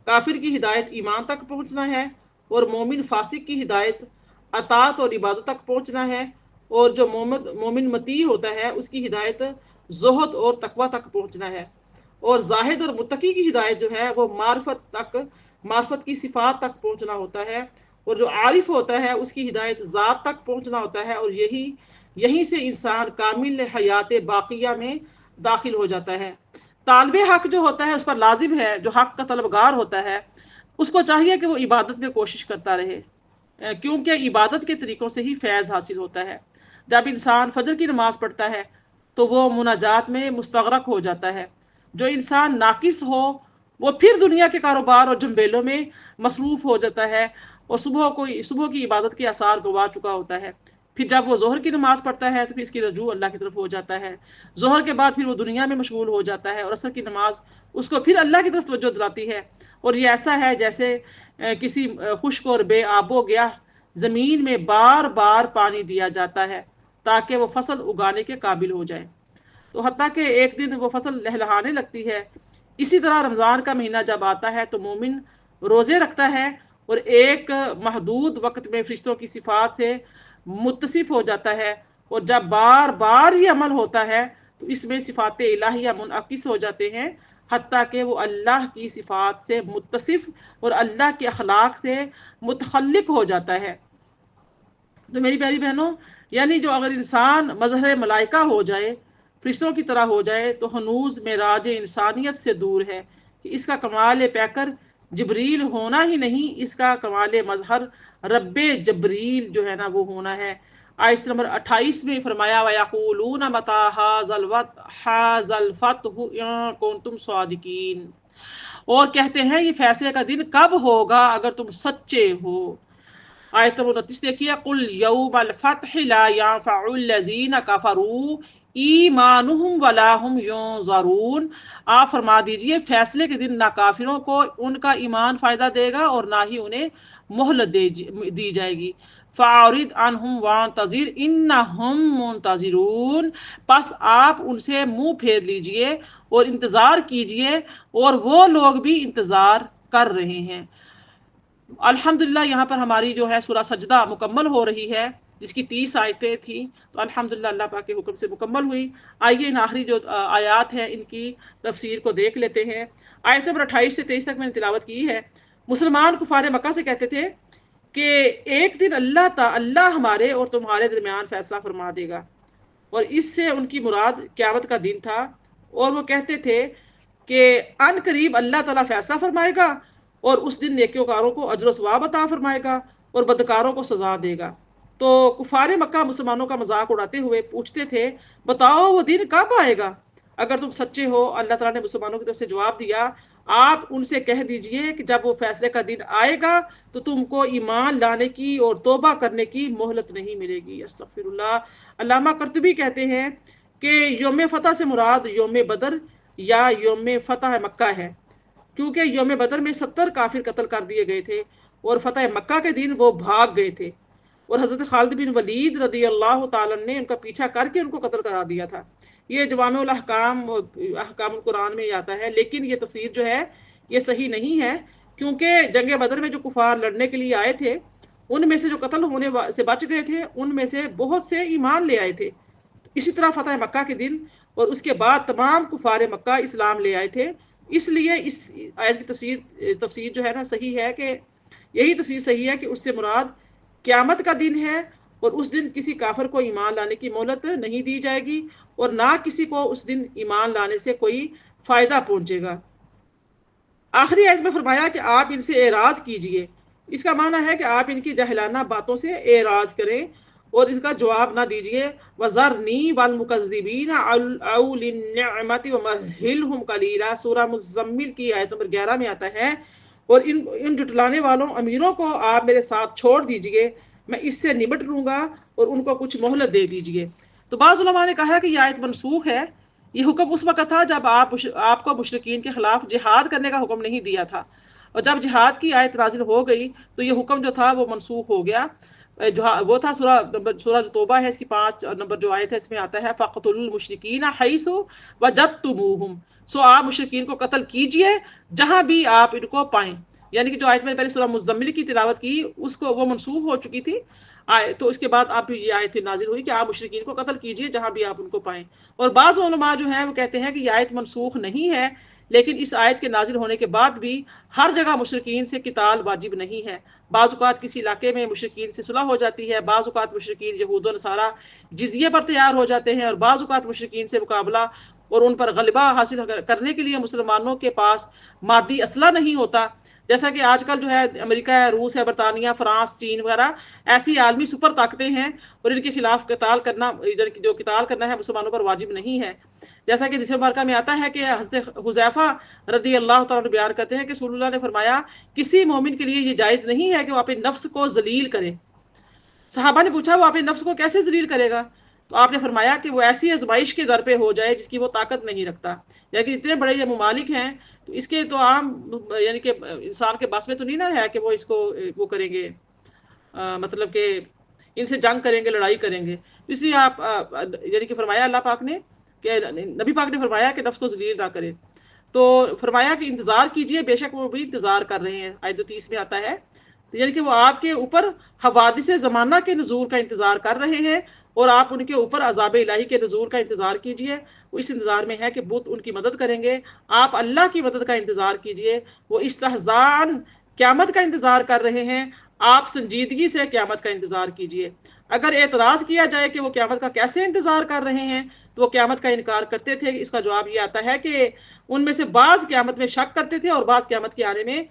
کافر کی ہدایت ایمان تک پہنچنا ہے، اور مومن فاسق کی ہدایت اطاعت اور عبادت تک پہنچنا ہے، اور جو مومن مطیع ہوتا ہے اس کی ہدایت زہد اور تقوی تک پہنچنا ہے، اور زاہد اور متقی کی ہدایت جو ہے وہ معرفت کی صفات تک پہنچنا ہوتا ہے، اور جو عارف ہوتا ہے اس کی ہدایت ذات تک پہنچنا ہوتا ہے، اور یہیں سے انسان کامل حیات باقیہ میں داخل ہو جاتا ہے۔ طالب حق جو ہوتا ہے اس پر لازم ہے، جو حق کا طلبگار ہوتا ہے اس کو چاہیے کہ وہ عبادت میں کوشش کرتا رہے، کیونکہ عبادت کے طریقوں سے ہی فیض حاصل ہوتا ہے۔ جب انسان فجر کی نماز پڑھتا ہے تو وہ مناجات میں مستغرق ہو جاتا ہے۔ جو انسان ناقص ہو وہ پھر دنیا کے کاروبار اور جھنبیلوں میں مصروف ہو جاتا ہے، اور صبح کی عبادت کے آثار گوا چکا ہوتا ہے۔ پھر جب وہ ظہر کی نماز پڑھتا ہے تو پھر اس کی رجوع اللہ کی طرف ہو جاتا ہے۔ ظہر کے بعد پھر وہ دنیا میں مشغول ہو جاتا ہے، اور عصر کی نماز اس کو پھر اللہ کی طرف توجہ دلاتی ہے، اور یہ ایسا ہے جیسے کسی خشک اور بے آب و گیاہ زمین میں بار بار پانی دیا جاتا ہے تاکہ وہ فصل اگانے کے قابل ہو جائے، تو حتیٰ کہ ایک دن وہ فصل لہلہانے لگتی ہے۔ اسی طرح رمضان کا مہینہ جب آتا ہے تو مومن روزے رکھتا ہے، اور ایک محدود وقت میں فرشتوں کی صفات سے متصف ہو جاتا ہے، اور جب بار بار یہ عمل ہوتا ہے تو اس میں صفات الہیہ منعکس ہو جاتے ہیں، حتیٰ کہ وہ اللہ کی صفات سے متصف اور اللہ کے اخلاق سے متخلق ہو جاتا ہے۔ تو میری پیاری بہنوں، یعنی جو اگر انسان مظہر ملائکہ ہو جائے، فرشتوں کی طرح ہو جائے، تو ہنوز معراج انسانیت سے دور ہے۔ کہ اس کا کمال پیکر جبریل ہونا ہی نہیں، اس کا کمال مظہر رب جبریل جو ہے نا وہ ہونا ہے۔ آیت نمبر 28 میں فرمایا وَيَقُولُونَ مَتَىٰ هَٰذَا الْفَتْحُ إِن كُنتُمْ صَادِقِينَ، اور کہتے ہیں یہ فیصلے کا دن کب ہوگا اگر تم سچے ہو۔ آیت نمبر 29 دیکھیے قُلْ يَوْمَ الْفَتْحِ لَا يَنفَعُ الَّذِينَ كَفَرُوا ایمانہم ولا ہم ینظرون، آپ فرما دیجئے فیصلے کے دن نہ کافروں کو ان کا ایمان فائدہ دے گا اور نہ ہی انہیں مہلت دی جائے گی۔ فَأَعْرِضْ عَنْهُمْ وَانتَظِرْ إِنَّهُمْ مُنتَظِرُونَ، پس آپ ان سے منہ پھیر لیجئے اور انتظار کیجئے، اور وہ لوگ بھی انتظار کر رہے ہیں۔ الحمدللہ یہاں پر ہماری جو ہے سورہ سجدہ مکمل ہو رہی ہے، جس کی 30 آیتیں تھیں، تو الحمدللہ اللہ پاک کے حکم سے مکمل ہوئی۔ آئیے ان آخری جو آیات ہیں ان کی تفسیر کو دیکھ لیتے ہیں۔ آیت نمبر 28 سے 23 تک میں نے تلاوت کی ہے۔ مسلمان کفار مکہ سے کہتے تھے کہ ایک دن اللہ ہمارے اور تمہارے درمیان فیصلہ فرما دے گا، اور اس سے ان کی مراد قیامت کا دن تھا، اور وہ کہتے تھے کہ ان قریب اللہ تعالیٰ فیصلہ فرمائے گا، اور اس دن نیکوکاروں کو اجر و ثواب عطا فرمائے گا اور بدکاروں کو سزا دے گا۔ تو کفار مکہ مسلمانوں کا مذاق اڑاتے ہوئے پوچھتے تھے بتاؤ وہ دن کب آئے گا اگر تم سچے ہو۔ اللہ تعالیٰ نے مسلمانوں کی طرف سے جواب دیا، آپ ان سے کہہ دیجئے کہ جب وہ فیصلے کا دن آئے گا تو تم کو ایمان لانے کی اور توبہ کرنے کی مہلت نہیں ملے گی۔ استغفر اللہ۔ علامہ قرطبی کہتے ہیں کہ یوم فتح سے مراد یوم بدر یا یوم فتح مکہ ہے۔ کیونکہ یوم بدر میں 70 کافر قتل کر دیے گئے تھے اور فتح مکہ کے دن وہ بھاگ گئے تھے، اور حضرت خالد بن ولید رضی اللہ تعالیٰ نے ان کا پیچھا کر کے ان کو قتل کرا دیا تھا۔ یہ جوامع الاحکام احکام القرآن میں آتا ہے، لیکن یہ تفسیر جو ہے یہ صحیح نہیں ہے، کیونکہ جنگ بدر میں جو کفار لڑنے کے لیے آئے تھے ان میں سے جو قتل ہونے سے بچ گئے تھے ان میں سے بہت سے ایمان لے آئے تھے۔ اسی طرح فتح مکہ کے دن اور اس کے بعد تمام کفار مکہ اسلام لے آئے تھے۔ اس لیے اس آیت کی تفسیر جو ہے نا صحیح ہے، کہ یہی تفسیر صحیح ہے کہ اس سے مراد قیامت کا دن ہے، اور اس دن کسی کافر کو ایمان لانے کی مہلت نہیں دی جائے گی، اور نہ کسی کو اس دن ایمان لانے سے کوئی فائدہ پہنچے گا۔ آخری آیت میں فرمایا کہ آپ ان سے اعراض کیجئے، اس کا معنی ہے کہ آپ ان کی جاہلانہ باتوں سے اعراض کریں اور اس کا جواب نہ دیجئے۔ وَذَرْنِي وَالْمُكَذِّبِينَ أُولِي النِّعْمَةِ وَمَهِّلْهُمْ قَلِيلًا، سورہ مزمل کی آیت نمبر 11 میں آتا ہے، اور ان جھٹلانے والوں امیروں کو آپ میرے ساتھ چھوڑ دیجئے، میں اس سے نمٹ لوں گا اور ان کو کچھ مہلت دے دیجئے۔ تو بعض علماء نے کہا کہ یہ آیت منسوخ ہے، یہ حکم اس وقت تھا جب آپ کو مشرکین کے خلاف جہاد کرنے کا حکم نہیں دیا تھا، اور جب جہاد کی آیت نازل ہو گئی تو یہ حکم جو تھا وہ منسوخ ہو گیا۔ وہ تھا سورہ جو توبہ ہے، اس کی 5 نمبر جو آیت ہے، اس میں آتا ہے فَقْتُلُوا الْمُشْرِكِينَ حَيْثُ وَجَدتُّمُوهُمْ، سو آپ مشرکین کو قتل کیجئے جہاں بھی آپ ان کو پائیں۔ یعنی کہ جو آیت میں نے پہلے سورہ مزمل کی تلاوت کی اس کو وہ منسوخ ہو چکی تھی، تو اس کے بعد آپ یہ آیت پھر نازل ہوئی کہ آپ مشرکین کو قتل کیجئے جہاں بھی آپ ان کو پائیں۔ اور بعض علماء جو ہیں وہ کہتے ہیں کہ یہ آیت منسوخ نہیں ہے، لیکن اس آیت کے نازل ہونے کے بعد بھی ہر جگہ مشرکین سے قتال واجب نہیں ہے۔ بعض اوقات کسی علاقے میں مشرکین سے صلح ہو جاتی ہے، بعض اوقات مشرکین یہود و نصارہ جزیے پر تیار ہو جاتے ہیں، اور بعض اوقات مشرکین سے مقابلہ اور ان پر غلبہ حاصل کرنے کے لیے مسلمانوں کے پاس مادی اسلحہ نہیں ہوتا، جیسا کہ آج کل جو ہے امریکہ ہے، روس ہے، برطانیہ، فرانس، چین وغیرہ ایسی عالمی سپر طاقتیں ہیں، اور ان کے خلاف قتال کرنا، جو قتال کرنا ہے مسلمانوں پر واجب نہیں ہے۔ جیسا کہ حدیث مبارکہ میں آتا ہے کہ حضرت حذیفہ رضی اللہ تعالیٰ عنہ بیان کرتے ہیں کہ رسول اللہ نے فرمایا کسی مومن کے لیے یہ جائز نہیں ہے کہ وہ اپنے نفس کو ذلیل کرے۔ صحابہ نے پوچھا وہ اپنے نفس کو کیسے ذلیل کرے گا؟ تو آپ نے فرمایا کہ وہ ایسی آزمائش کے در پہ ہو جائے جس کی وہ طاقت نہیں رکھتا، یعنی کہ اتنے بڑے یہ ممالک ہیں تو اس کے تو عام یعنی کہ انسان کے بس میں تو نہیں نا ہے کہ وہ اس کو وہ کریں گے، مطلب کہ ان سے جنگ کریں گے، لڑائی کریں گے۔ اس لیے آپ یعنی کہ فرمایا اللہ پاک نے کہ نبی پاک نے فرمایا کہ نفس کو ذلیل نہ کرے، تو فرمایا کہ انتظار کیجئے، بے شک وہ بھی انتظار کر رہے ہیں، آیت 30 میں آتا ہے، تو یعنی کہ وہ آپ کے اوپر حوادث زمانہ کے نزول کا انتظار کر رہے ہیں، اور آپ ان کے اوپر عذاب الہی کے نزول کا انتظار کیجئے۔ وہ اس انتظار میں ہے کہ بت ان کی مدد کریں گے، آپ اللہ کی مدد کا انتظار کیجئے۔ وہ استحزان قیامت کا انتظار کر رہے ہیں، آپ سنجیدگی سے قیامت کا انتظار کیجئے۔ اگر اعتراض کیا جائے کہ وہ قیامت کا کیسے انتظار کر رہے ہیں تو وہ قیامت کا انکار کرتے تھے، اس کا جواب یہ آتا ہے کہ ان میں سے بعض قیامت میں شک کرتے تھے، اور بعض قیامت کے آنے میں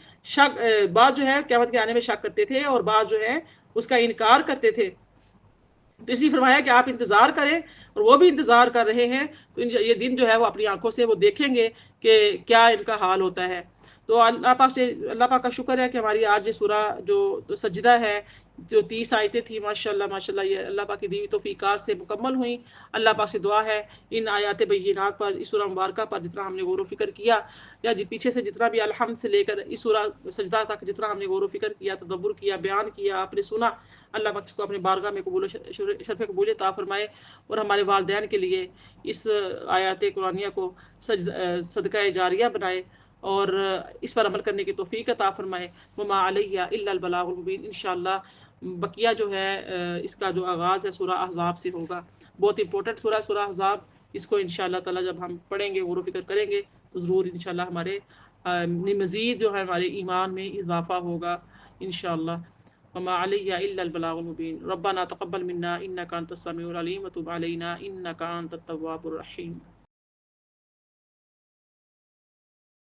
بعض جو ہے قیامت کے آنے میں شک کرتے تھے، اور بعض جو ہے اس کا انکار کرتے تھے۔ تو اس لیے فرمایا کہ آپ انتظار کریں، اور وہ بھی انتظار کر رہے ہیں، تو یہ دن جو ہے وہ اپنی آنکھوں سے وہ دیکھیں گے کہ کیا ان کا حال ہوتا ہے۔ تو اللہ پاک کا شکر ہے کہ ہماری آج یہ سورہ جو سجدہ ہے، جو 30 آیتیں تھیں، ماشاءاللہ یہ اللہ پاک کی دی ہوئی توفیقات سے مکمل ہوئیں۔ اللہ پاک سے دعا ہے ان آیات بینات پر، اس سورہ مبارکہ پر جتنا ہم نے غور و فکر کیا، یا پیچھے سے جتنا بھی الحمد سے لے کر اس سورہ سجدہ تک جتنا ہم نے غور و فکر کیا، تدبر کیا، بیان کیا، آپ نے سنا، اللہ پاک اس کو اپنے بارگاہ میں قبول شرف قبول عطا فرمائے، اور ہمارے والدین کے لیے اس آیات قرآنیہ کو صدقہ جاریہ بنائے، اور اس پر عمل کرنے کی توفیق عطا فرمائے۔ وما علیہ الا البلاغ المبین۔ انشاءاللہ بقیہ جو ہے اس کا جو آغاز ہے سورہ احزاب سے ہوگا، بہت امپورٹنٹ سورہ احزاب، اس کو انشاءاللہ تعالی جب ہم پڑھیں گے، غور و فکر کریں گے، تو ضرور انشاءاللہ ہمارے مزید جو ہے ہمارے ایمان میں اضافہ ہوگا انشاءاللہ۔ وما علیہ الا البلاغ المبین۔ ربنا تقبل منا انک انت السمیع العلیم وتب علینا انک انت التواب الرحیم۔